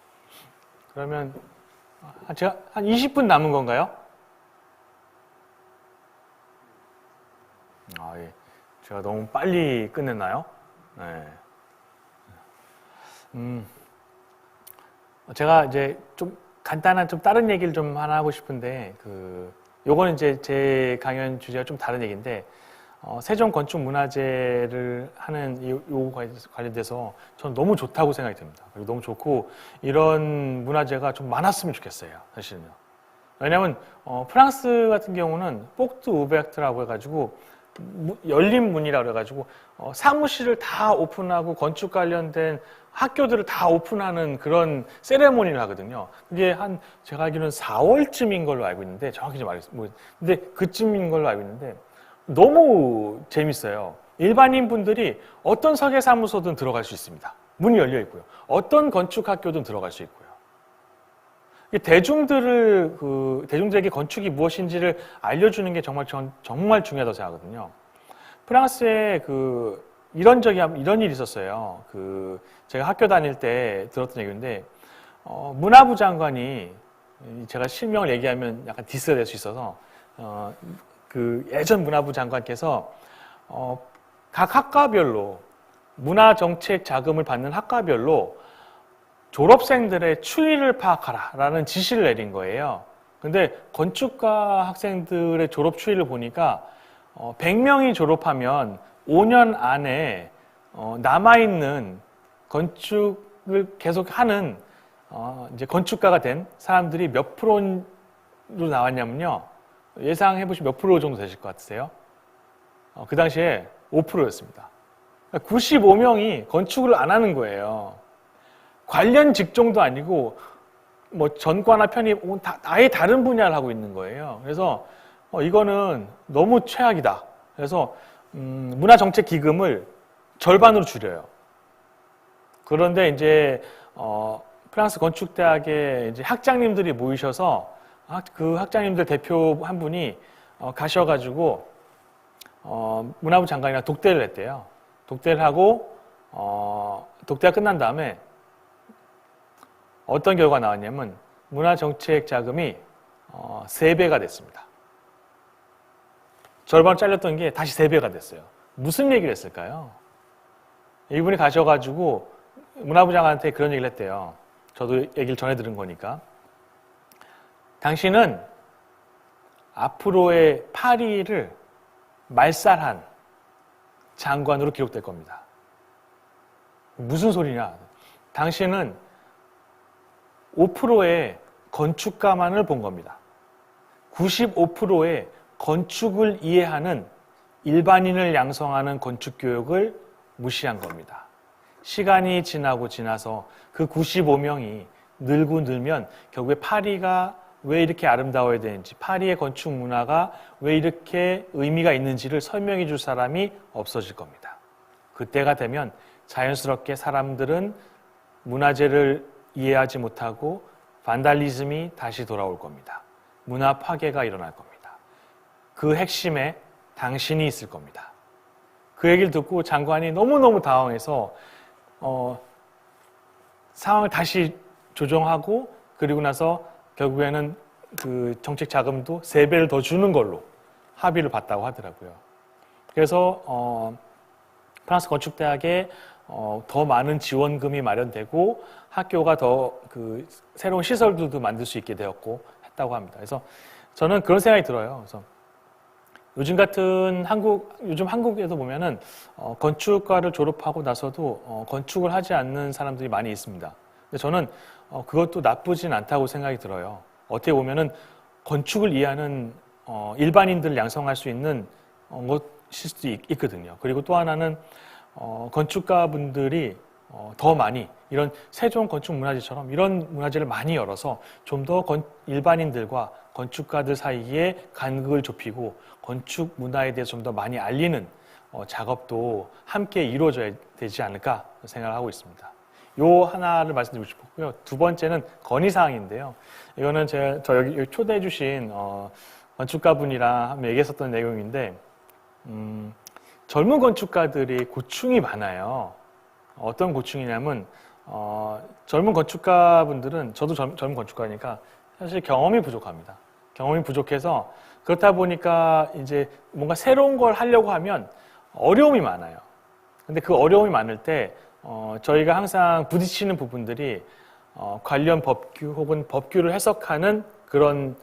그러면 제가 한 20분 남은 건가요? 예. 제가 너무 빨리 끝냈나요? 네. 제가 이제 좀 간단한 좀 다른 얘기를 좀 하나 하고 싶은데, 요거는 이제 제 강연 주제가 좀 다른 얘기인데, 세종 건축 문화재를 하는 요 관련돼서 저는 너무 좋다고 생각이 듭니다. 그리고 너무 좋고, 이런 문화재가 좀 많았으면 좋겠어요, 사실은요. 왜냐하면 프랑스 같은 경우는 포트 우베르트라고 해가지고 열린 문이라고 해가지고 사무실을 다 오픈하고 건축 관련된 학교들을 다 오픈하는 그런 세레모니를 하거든요. 그게 제가 알기로는 4월쯤인 걸로 알고 있는데, 정확히 좀 근데 그쯤인 걸로 알고 있는데 너무 재밌어요. 일반인 분들이 어떤 설계사무소든 들어갈 수 있습니다. 문이 열려 있고요. 어떤 건축학교든 들어갈 수 있고요. 대중들에게 건축이 무엇인지를 알려주는 게 정말 중요하다고 생각하거든요. 프랑스에 이런 일이 있었어요. 제가 학교 다닐 때 들었던 얘기인데, 문화부 장관이, 제가 실명을 얘기하면 약간 디스가 될 수 있어서, 예전 문화부 장관께서, 각 학과별로, 문화정책 자금을 받는 학과별로 졸업생들의 추이를 파악하라라는 지시를 내린 거예요. 근데 건축가 학생들의 졸업 추이를 보니까 100명이 졸업하면 5년 안에 남아있는 건축을 계속하는 이제 건축가가 된 사람들이 몇 프로로 나왔냐면요. 예상해보시면 몇 프로 정도 되실 것 같으세요? 그 당시에 5%였습니다. 95명이 건축을 안 하는 거예요. 관련 직종도 아니고 뭐 전과나 편입 아예 다른 분야를 하고 있는 거예요. 그래서 이거는 너무 최악이다. 그래서 문화정책 기금을 절반으로 줄여요. 그런데 이제 프랑스 건축대학에 이제 학장님들이 모이셔서 그 학장님들 대표 한 분이 가셔가지고 문화부 장관이랑 독대를 했대요. 독대를 하고 독대가 끝난 다음에 어떤 결과가 나왔냐면 문화정책 자금이 3배가 됐습니다. 절반 잘렸던 게 다시 3배가 됐어요. 무슨 얘기를 했을까요? 이분이 가셔가지고 문화부 장관한테 그런 얘기를 했대요. 저도 얘기를 전해 들은 거니까. 당신은 앞으로의 파리를 말살한 장관으로 기록될 겁니다. 무슨 소리냐? 당신은 5%의 건축가만을 본 겁니다. 95%의 건축을 이해하는 일반인을 양성하는 건축 교육을 무시한 겁니다. 시간이 지나고 지나서 그 95명이 늘고 늘면 결국에 파리가 왜 이렇게 아름다워야 되는지, 파리의 건축 문화가 왜 이렇게 의미가 있는지를 설명해 줄 사람이 없어질 겁니다. 그때가 되면 자연스럽게 사람들은 문화재를 이해하지 못하고 반달리즘이 다시 돌아올 겁니다. 문화 파괴가 일어날 겁니다. 그 핵심에 당신이 있을 겁니다. 그 얘기를 듣고 장관이 너무너무 당황해서 상황을 다시 조정하고 그리고 나서 결국에는 그 정책 자금도 3배를 더 주는 걸로 합의를 봤다고 하더라고요. 그래서 프랑스 건축대학에 더 많은 지원금이 마련되고 학교가 더 그 새로운 시설들도 만들 수 있게 되었고 했다고 합니다. 그래서 저는 그런 생각이 들어요. 그래서 요즘 한국에도 보면은 건축과를 졸업하고 나서도 건축을 하지 않는 사람들이 많이 있습니다. 근데 저는 그것도 나쁘진 않다고 생각이 들어요. 어떻게 보면은 건축을 이해하는 일반인들을 양성할 수 있는 것일 수도 있거든요. 그리고 또 하나는 건축가 분들이 더 많이 이런 세종 건축 문화재처럼 이런 문화재를 많이 열어서 좀 더 일반인들과 건축가들 사이에 간극을 좁히고 건축 문화에 대해서 좀 더 많이 알리는 작업도 함께 이루어져야 되지 않을까 생각을 하고 있습니다. 요 하나를 말씀드리고 싶었고요. 두 번째는 건의사항인데요. 이거는 저 여기 초대해 주신 건축가분이랑 한번 얘기했었던 내용인데 젊은 건축가들이 고충이 많아요. 어떤 고충이냐면 젊은 건축가분들은 저도 젊은 건축가니까 사실 경험이 부족합니다. 경험이 부족해서 그렇다 보니까 이제 뭔가 새로운 걸 하려고 하면 어려움이 많아요. 근데 그 어려움이 많을 때 저희가 항상 부딪히는 부분들이 관련 법규 혹은 법규를 해석하는 그런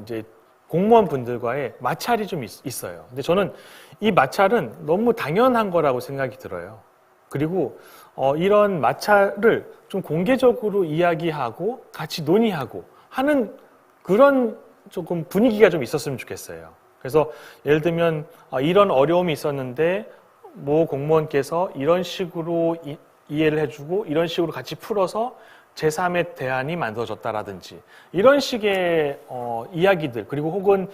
이제 공무원 분들과의 마찰이 좀 있어요. 근데 저는 이 마찰은 너무 당연한 거라고 생각이 들어요. 그리고 이런 마찰을 좀 공개적으로 이야기하고 같이 논의하고 하는 그런 조금 분위기가 좀 있었으면 좋겠어요. 그래서 예를 들면 이런 어려움이 있었는데 모 공무원께서 이런 식으로 이해를 해주고 이런 식으로 같이 풀어서 제3의 대안이 만들어졌다라든지 이런 식의 이야기들 그리고 혹은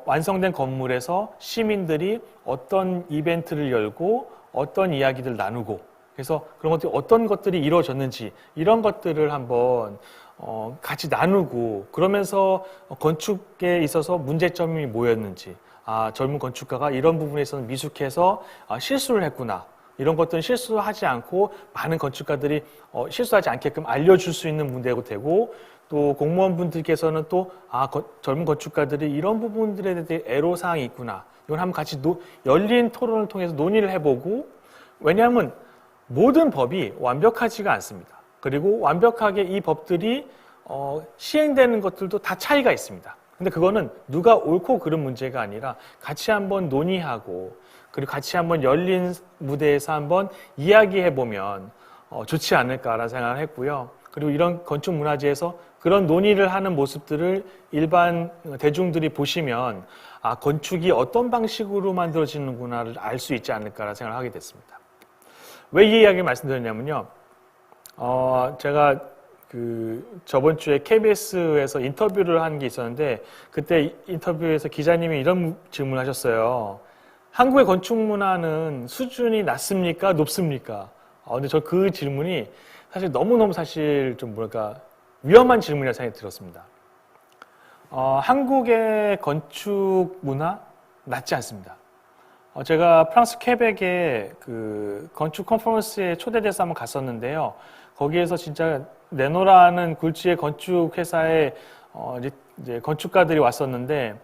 완성된 건물에서 시민들이 어떤 이벤트를 열고 어떤 이야기들 나누고 그래서 그런 것들이 어떤 것들이 이루어졌는지 이런 것들을 한번 같이 나누고 그러면서 건축에 있어서 문제점이 뭐였는지 젊은 건축가가 이런 부분에서는 미숙해서 실수를 했구나. 이런 것들은 실수하지 않고 많은 건축가들이 실수하지 않게끔 알려줄 수 있는 문제가 되고 또 공무원분들께서는 또 젊은 건축가들이 이런 부분들에 대해 애로사항이 있구나. 이걸 한번 같이 열린 토론을 통해서 논의를 해보고 왜냐하면 모든 법이 완벽하지가 않습니다. 그리고 완벽하게 이 법들이 시행되는 것들도 다 차이가 있습니다. 근데 그거는 누가 옳고 그른 문제가 아니라 같이 한번 논의하고 그리고 같이 한번 열린 무대에서 한번 이야기해보면 좋지 않을까라는 생각을 했고요. 그리고 이런 건축문화재에서 그런 논의를 하는 모습들을 일반 대중들이 보시면 건축이 어떤 방식으로 만들어지는구나를 알 수 있지 않을까라는 생각을 하게 됐습니다. 왜 이 이야기를 말씀드렸냐면요. 제가 저번 주에 KBS에서 인터뷰를 한 게 있었는데 그때 인터뷰에서 기자님이 이런 질문을 하셨어요. 한국의 건축 문화는 수준이 낮습니까? 높습니까? 근데 저 그 질문이 사실 너무너무 사실 좀 위험한 질문이라고 생각이 들었습니다. 한국의 건축 문화 낮지 않습니다. 제가 프랑스 퀘벡에 건축 컨퍼런스에 초대돼서 한번 갔었는데요. 거기에서 진짜 네노라는 굴지의 건축 회사에 이제 건축가들이 왔었는데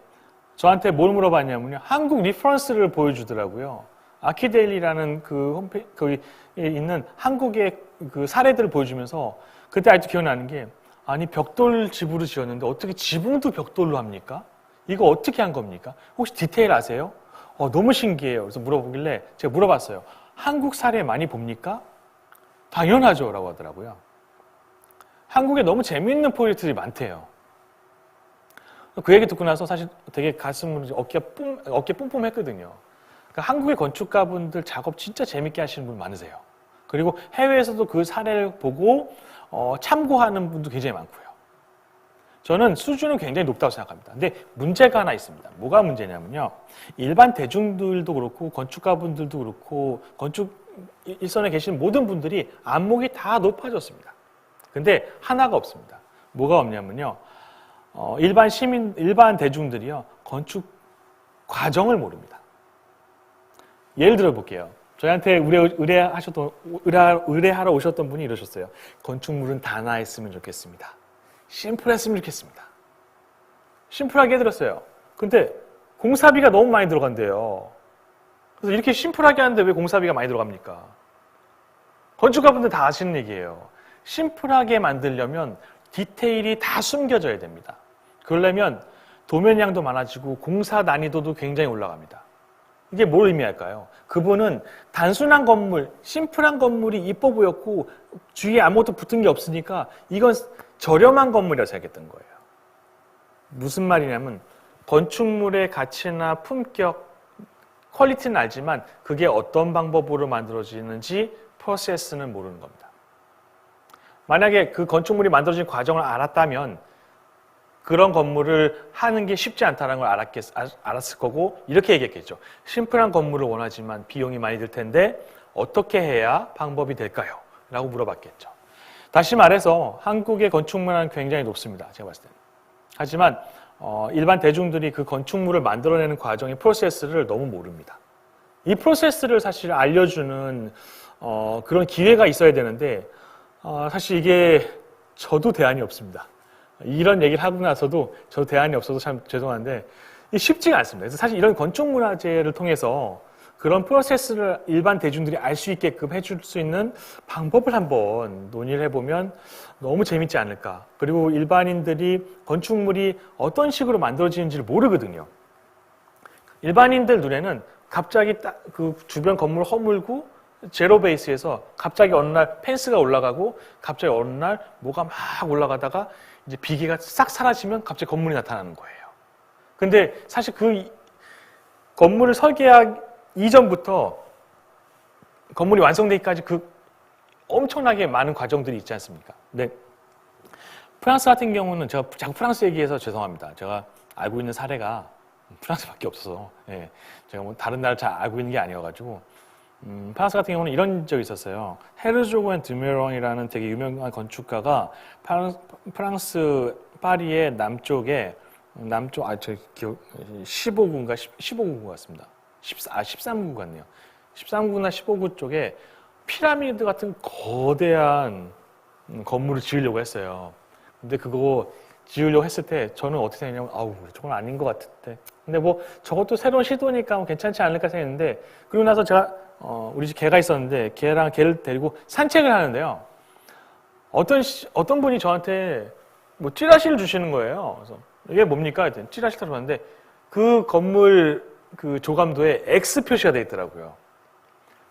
저한테 뭘 물어봤냐면요. 한국 리퍼런스를 보여주더라고요. 아키데일리라는 거기 있는 한국의 그 사례들을 보여주면서 그때 아직도 기억나는 게 아니 벽돌 집으로 지었는데 어떻게 지붕도 벽돌로 합니까? 이거 어떻게 한 겁니까? 혹시 디테일 아세요? 너무 신기해요. 그래서 물어보길래 제가 물어봤어요. 한국 사례 많이 봅니까? 당연하죠 라고 하더라고요. 한국에 너무 재미있는 프로젝트들이 많대요. 그 얘기 듣고 나서 사실 되게 가슴으로 어깨 뿜뿜했거든요. 그러니까 한국의 건축가분들 작업 진짜 재밌게 하시는 분 많으세요. 그리고 해외에서도 그 사례를 보고 참고하는 분도 굉장히 많고요. 저는 수준은 굉장히 높다고 생각합니다. 근데 문제가 하나 있습니다. 뭐가 문제냐면요. 일반 대중들도 그렇고 건축가분들도 그렇고 건축 일선에 계신 모든 분들이 안목이 다 높아졌습니다. 근데 하나가 없습니다. 뭐가 없냐면요. 일반 대중들이요. 건축 과정을 모릅니다. 예를 들어 볼게요. 저희한테 의뢰하러 오셨던 분이 이러셨어요. 건축물은 단아했으면 좋겠습니다. 심플했으면 좋겠습니다. 심플하게 해드렸어요. 근데 공사비가 너무 많이 들어간대요. 그래서 이렇게 심플하게 하는데 왜 공사비가 많이 들어갑니까? 건축가분들 다 아시는 얘기예요. 심플하게 만들려면 디테일이 다 숨겨져야 됩니다. 그러려면 도면량도 많아지고 공사 난이도도 굉장히 올라갑니다. 이게 뭘 의미할까요? 그분은 단순한 건물, 심플한 건물이 이뻐 보였고 주위에 아무것도 붙은 게 없으니까 이건 저렴한 건물이라고 생각했던 거예요. 무슨 말이냐면 건축물의 가치나 품격, 퀄리티는 알지만 그게 어떤 방법으로 만들어지는지 프로세스는 모르는 겁니다. 만약에 그 건축물이 만들어진 과정을 알았다면 그런 건물을 하는 게 쉽지 않다는 걸 알았을 거고 이렇게 얘기했겠죠. 심플한 건물을 원하지만 비용이 많이 들 텐데 어떻게 해야 방법이 될까요? 라고 물어봤겠죠. 다시 말해서 한국의 건축 문화는 굉장히 높습니다. 제가 봤을 때는. 하지만 일반 대중들이 그 건축물을 만들어내는 과정의 프로세스를 너무 모릅니다. 이 프로세스를 사실 알려주는 그런 기회가 있어야 되는데 사실 이게 저도 대안이 없습니다. 이런 얘기를 하고 나서도 저도 대안이 없어서 참 죄송한데 쉽지가 않습니다. 그래서 사실 이런 건축문화제를 통해서 그런 프로세스를 일반 대중들이 알 수 있게끔 해줄 수 있는 방법을 한번 논의를 해보면 너무 재밌지 않을까. 그리고 일반인들이 건축물이 어떤 식으로 만들어지는지를 모르거든요. 일반인들 눈에는 갑자기 딱 그 주변 건물을 허물고 제로 베이스에서 갑자기 어느 날 펜스가 올라가고 갑자기 어느 날 뭐가 막 올라가다가 이제 비계가 싹 사라지면 갑자기 건물이 나타나는 거예요. 근데 사실 그 건물을 설계하기 이전부터 건물이 완성되기까지 그 엄청나게 많은 과정들이 있지 않습니까? 네. 프랑스 같은 경우는 제가 자꾸 프랑스 얘기해서 죄송합니다. 제가 알고 있는 사례가 프랑스밖에 없어서 예, 제가 뭐 다른 나라를 잘 알고 있는 게 아니어가지고 프랑스 같은 경우는 이런 적이 있었어요. 헤르조그 앤 드메롱이라는 되게 유명한 건축가가 프랑스 파리의 남쪽에 저 기억 15구 같습니다. 13구 같네요. 13구나 15구 쪽에 피라미드 같은 거대한 건물을 지으려고 했어요. 근데 그거 지으려고 했을 때 저는 어떻게 생각했냐면 아우 저건 아닌 것 같은데 근데 뭐 저것도 새로운 시도니까 뭐 괜찮지 않을까 생각했는데 그리고 나서 제가 우리 집 개가 있었는데 개를 데리고 산책을 하는데요. 어떤 분이 저한테 뭐 찌라시를 주시는 거예요. 그래서 이게 뭡니까? 찌라시 들어봤는데 그 건물 그 조감도에 X 표시가 되어 있더라고요.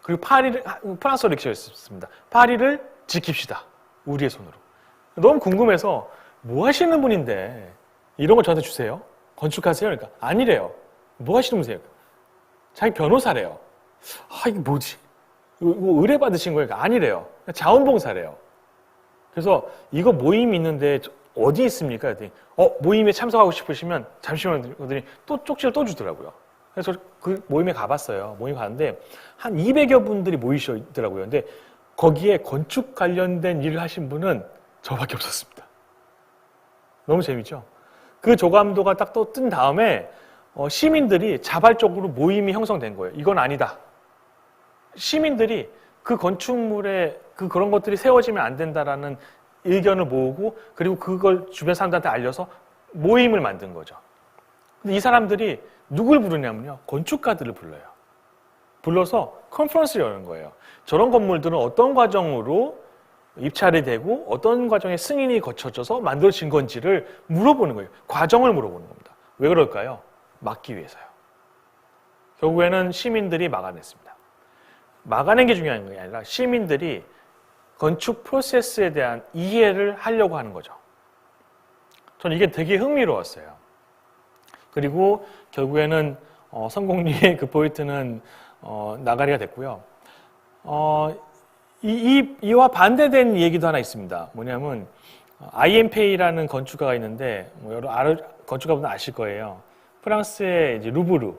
그리고 프랑스어로 이렇게 적혀있습니다. 파리를 지킵시다. 우리의 손으로. 너무 궁금해서 뭐 하시는 분인데 이런 걸 저한테 주세요? 건축하세요? 그러니까 아니래요. 뭐 하시는 분이세요? 자기 변호사래요. 아 이게 뭐지? 이거 의뢰받으신 거예요? 그러니까 아니래요. 자원봉사래요. 그래서 이거 모임이 있는데 어디 있습니까? 그랬더니 모임에 참석하고 싶으시면 잠시만 그러더니 또 쪽지를 또 주더라고요. 그래서 그 모임에 가봤어요. 모임 가는데 한 200여 분들이 모이셔 있더라고요. 근데 거기에 건축 관련된 일을 하신 분은 저밖에 없었습니다. 너무 재밌죠? 그 조감도가 딱 또 뜬 다음에 시민들이 자발적으로 모임이 형성된 거예요. 이건 아니다. 시민들이 그 건축물에 그런 것들이 세워지면 안 된다라는 의견을 모으고 그리고 그걸 주변 사람들한테 알려서 모임을 만든 거죠. 근데 이 사람들이 누굴 부르냐면요. 건축가들을 불러요. 불러서 컨퍼런스를 여는 거예요. 저런 건물들은 어떤 과정으로 입찰이 되고 어떤 과정의 승인이 거쳐져서 만들어진 건지를 물어보는 거예요. 과정을 물어보는 겁니다. 왜 그럴까요? 막기 위해서요. 결국에는 시민들이 막아냈습니다. 막아낸 게 중요한 게 아니라 시민들이 건축 프로세스에 대한 이해를 하려고 하는 거죠. 저는 이게 되게 흥미로웠어요. 그리고 결국에는 성공리의 그 포인트는 나가리가 됐고요. 이와 반대된 얘기도 하나 있습니다. 뭐냐면 IMP라는 건축가가 있는데 여러 건축가분들 아실 거예요. 프랑스의 이제 루브르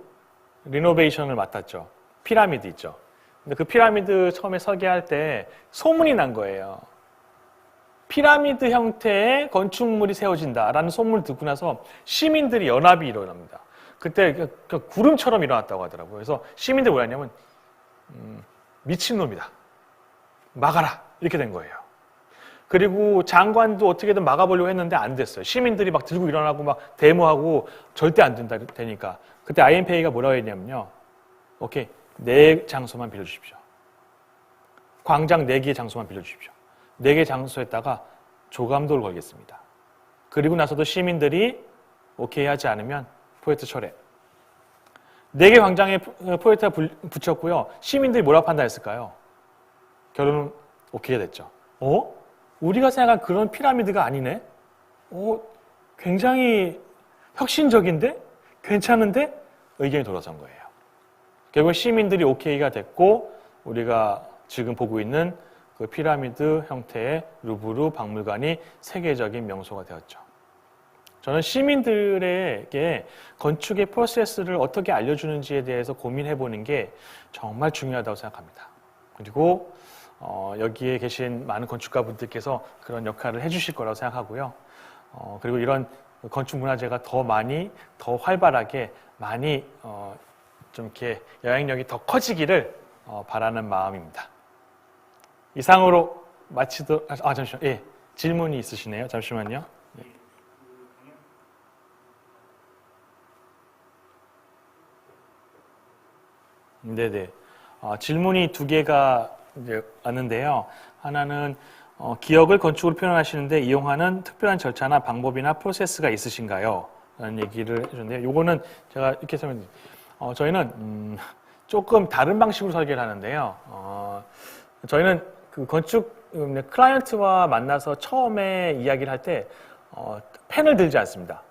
리노베이션을 맡았죠. 피라미드 있죠. 근데 그 피라미드 처음에 설계할 때 소문이 난 거예요. 피라미드 형태의 건축물이 세워진다라는 소문을 듣고 나서 시민들이 연합이 일어납니다. 그때 구름처럼 일어났다고 하더라고요. 그래서 시민들이 뭐였냐면 미친놈이다. 막아라. 이렇게 된 거예요. 그리고 장관도 어떻게든 막아보려고 했는데 안 됐어요. 시민들이 막 들고 일어나고 막 데모하고 절대 안 된다 되니까. 그때 IMPA가 뭐라고 했냐면요. 오케이, 4장소만 빌려주십시오. 광장 4개의 장소만 빌려주십시오. 4개 장소에다가 조감도를 걸겠습니다. 그리고 나서도 시민들이 오케이 하지 않으면 포에트 철회. 4개 광장에 포에트가 붙였고요. 시민들이 뭐라고 판단했을까요? 결론은 오케이가 됐죠. 우리가 생각한 그런 피라미드가 아니네? 굉장히 혁신적인데? 괜찮은데? 의견이 돌아선 거예요. 결국 시민들이 오케이가 됐고 우리가 지금 보고 있는 그 피라미드 형태의 루브르 박물관이 세계적인 명소가 되었죠. 저는 시민들에게 건축의 프로세스를 어떻게 알려주는지에 대해서 고민해보는 게 정말 중요하다고 생각합니다. 그리고 여기에 계신 많은 건축가분들께서 그런 역할을 해주실 거라고 생각하고요. 그리고 이런 건축 문화재가 더 많이, 더 활발하게 많이 좀 이렇게 영향력이 더 커지기를 바라는 마음입니다. 이상으로 마치도록, 잠시만, 예, 질문이 있으시네요. 잠시만요. 네네. 질문이 2개가 이제 왔는데요. 하나는 기억을 건축으로 표현하시는데 이용하는 특별한 절차나 방법이나 프로세스가 있으신가요? 라는 얘기를 해주는데요. 요거는 제가 이렇게 설명드릴게요. 저희는 조금 다른 방식으로 설계를 하는데요. 저희는 그 건축 클라이언트와 만나서 처음에 이야기를 할 때 펜을 들지 않습니다.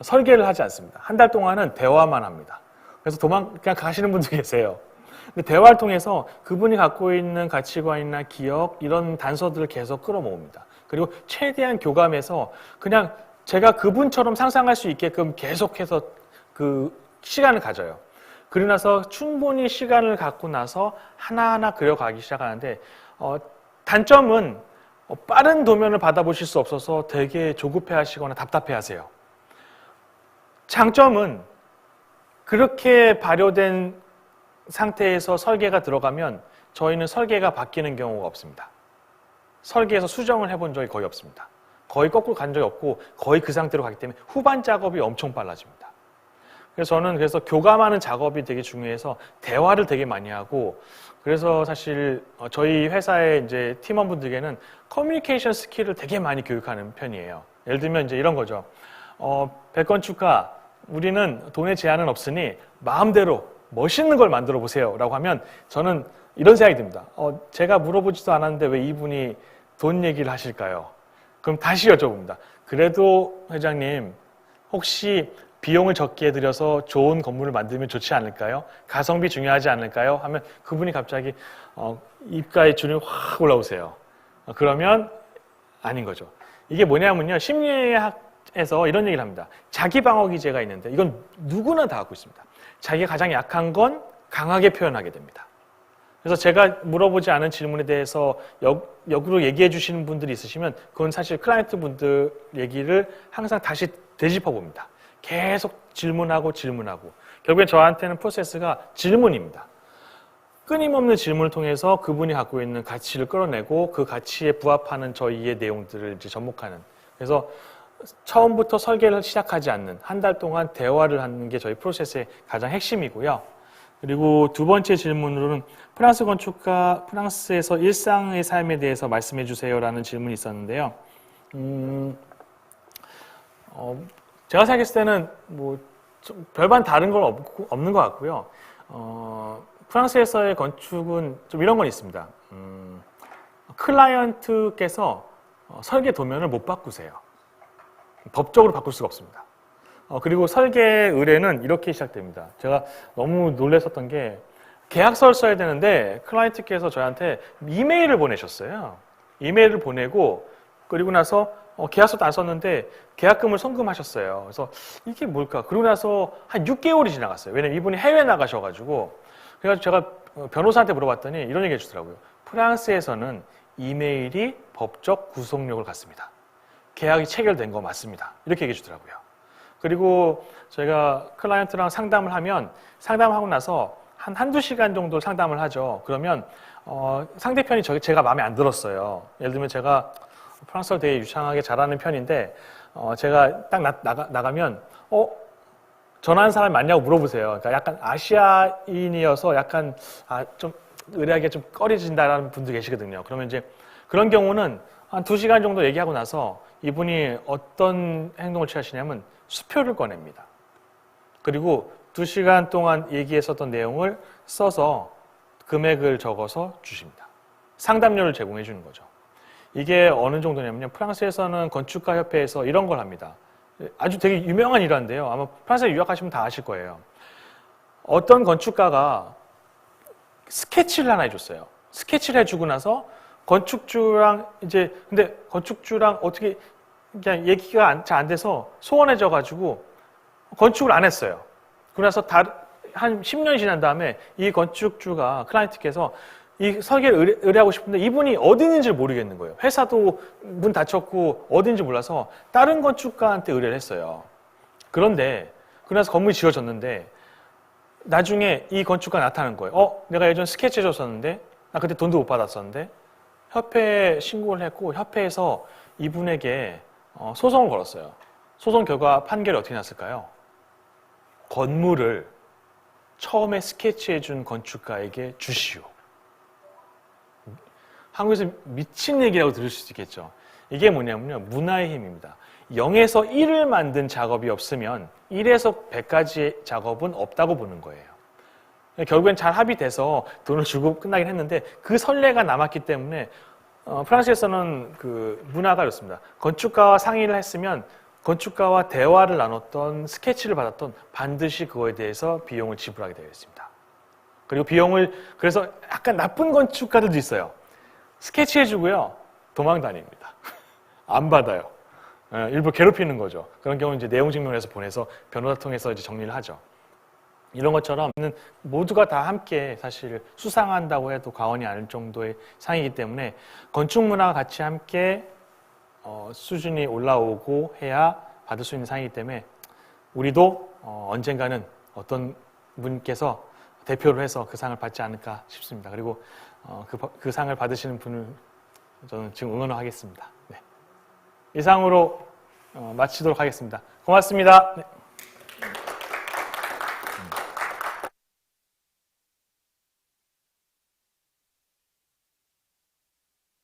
설계를 하지 않습니다. 한 달 동안은 대화만 합니다. 그래서 그냥 가시는 분도 계세요. 근데 대화를 통해서 그분이 갖고 있는 가치관이나 기억 이런 단서들을 계속 끌어모읍니다. 그리고 최대한 교감해서 그냥 제가 그분처럼 상상할 수 있게끔 계속해서 그 시간을 가져요. 그러고 나서 충분히 시간을 갖고 나서 하나하나 그려가기 시작하는데 단점은 빠른 도면을 받아보실 수 없어서 되게 조급해하시거나 답답해하세요. 장점은 그렇게 발효된 상태에서 설계가 들어가면 저희는 설계가 바뀌는 경우가 없습니다. 설계에서 수정을 해본 적이 거의 없습니다. 거의 거꾸로 간 적이 없고 거의 그 상태로 가기 때문에 후반 작업이 엄청 빨라집니다. 그래서 저는 교감하는 작업이 되게 중요해서 대화를 되게 많이 하고 그래서 사실 저희 회사의 이제 팀원분들에게는 커뮤니케이션 스킬을 되게 많이 교육하는 편이에요. 예를 들면 이제 이런 거죠. 백건축가 우리는 돈의 제한은 없으니 마음대로 멋있는 걸 만들어 보세요 라고 하면 저는 이런 생각이 듭니다. 제가 물어보지도 않았는데 왜 이분이 돈 얘기를 하실까요? 그럼 다시 여쭤봅니다. 그래도 회장님 혹시 비용을 적게 들여서 좋은 건물을 만들면 좋지 않을까요? 가성비 중요하지 않을까요? 하면 그분이 갑자기 입가에 주름이 확 올라오세요. 그러면 아닌 거죠. 이게 뭐냐면요. 심리학에서 이런 얘기를 합니다. 자기 방어 기제가 있는데 이건 누구나 다 갖고 있습니다. 자기가 가장 약한 건 강하게 표현하게 됩니다. 그래서 제가 물어보지 않은 질문에 대해서 역으로 얘기해 주시는 분들이 있으시면 그건 사실 클라이언트 분들 얘기를 항상 다시 되짚어 봅니다. 계속 질문하고 결국엔 저한테는 프로세스가 질문입니다. 끊임없는 질문을 통해서 그분이 갖고 있는 가치를 끌어내고 그 가치에 부합하는 저희의 내용들을 이제 접목하는. 그래서 처음부터 설계를 시작하지 않는 한 달 동안 대화를 하는 게 저희 프로세스의 가장 핵심이고요. 그리고 2번째 질문으로는 프랑스 건축가 프랑스에서 일상의 삶에 대해서 말씀해 주세요라는 질문이 있었는데요. 제가 생각했을 때는 뭐 별반 다른 건 없는 것 같고요. 프랑스에서의 건축은 좀 이런 건 있습니다. 클라이언트께서 설계 도면을 못 바꾸세요. 법적으로 바꿀 수가 없습니다. 그리고 설계 의뢰는 이렇게 시작됩니다. 제가 너무 놀랐었던 게 계약서를 써야 되는데 클라이언트께서 저한테 이메일을 보내셨어요. 이메일을 보내고 그리고 나서 계약서도 안 썼는데 계약금을 송금하셨어요. 그래서 이게 뭘까? 그러고 나서 한 6개월이 지나갔어요. 왜냐면 이분이 해외 나가셔가지고. 그래서 제가 변호사한테 물어봤더니 이런 얘기 해주더라고요. 프랑스에서는 이메일이 법적 구속력을 갖습니다. 계약이 체결된 거 맞습니다. 이렇게 얘기해 주더라고요. 그리고 저희가 클라이언트랑 상담을 하면 상담하고 나서 한두 시간 정도 상담을 하죠. 그러면 상대편이 제가 마음에 안 들었어요. 예를 들면 제가 프랑스어를 되게 유창하게 잘하는 편인데 제가 딱 나가면 전화하는 사람이 맞냐고 물어보세요. 그러니까 약간 아시아인이어서 약간 좀 의뢰하기가 좀 꺼려진다라는 분도 계시거든요. 그러면 이제 그런 경우는 한 2시간 정도 얘기하고 나서 이분이 어떤 행동을 취하시냐면 수표를 꺼냅니다. 그리고 2시간 동안 얘기했었던 내용을 써서 금액을 적어서 주십니다. 상담료를 제공해 주는 거죠. 이게 어느 정도냐면요. 프랑스에서는 건축가 협회에서 이런 걸 합니다. 아주 되게 유명한 일화인데요. 아마 프랑스에 유학하시면 다 아실 거예요. 어떤 건축가가 스케치를 하나 해줬어요. 스케치를 해주고 나서 건축주랑 근데 건축주랑 어떻게 그냥 얘기가 잘 안 돼서 소원해져가지고 건축을 안 했어요. 그러고 나서 한 10년이 지난 다음에 이 건축주가 클라이언트께서 이 설계를 의뢰하고 싶은데 이분이 어디 있는지 모르겠는 거예요. 회사도 문 닫혔고 어디 있는지 몰라서 다른 건축가한테 의뢰를 했어요. 그런데 그래서 건물이 지어졌는데 나중에 이 건축가 나타나는 거예요. 내가 예전 스케치 해줬었는데 나 그때 돈도 못 받았었는데 협회에 신고를 했고 협회에서 이분에게 소송을 걸었어요. 소송 결과 판결이 어떻게 났을까요? 건물을 처음에 스케치해준 건축가에게 주시오. 한국에서 미친 얘기라고 들을 수 있겠죠. 이게 뭐냐면요. 문화의 힘입니다. 0에서 1을 만든 작업이 없으면 1에서 100까지의 작업은 없다고 보는 거예요. 결국엔 잘 합의돼서 돈을 주고 끝나긴 했는데 그 선례가 남았기 때문에 프랑스에서는 그 문화가 이렇습니다. 건축가와 상의를 했으면 건축가와 대화를 나눴던 스케치를 받았던 반드시 그거에 대해서 비용을 지불하게 되어 있습니다. 그리고 그래서 약간 나쁜 건축가들도 있어요. 스케치 해주고요. 도망 다닙니다. 안 받아요. 일부러 괴롭히는 거죠. 그런 경우는 이제 내용 증명해서 보내서 변호사 통해서 이제 정리를 하죠. 이런 것처럼 모두가 다 함께 사실 수상한다고 해도 과언이 아닐 정도의 상이기 때문에 건축 문화가 같이 함께 수준이 올라오고 해야 받을 수 있는 상이기 때문에 우리도 언젠가는 어떤 분께서 대표를 해서 그 상을 받지 않을까 싶습니다. 그리고 그 상을 받으시는 분을 저는 지금 응원을 하겠습니다. 네. 이상으로 마치도록 하겠습니다. 고맙습니다. 네.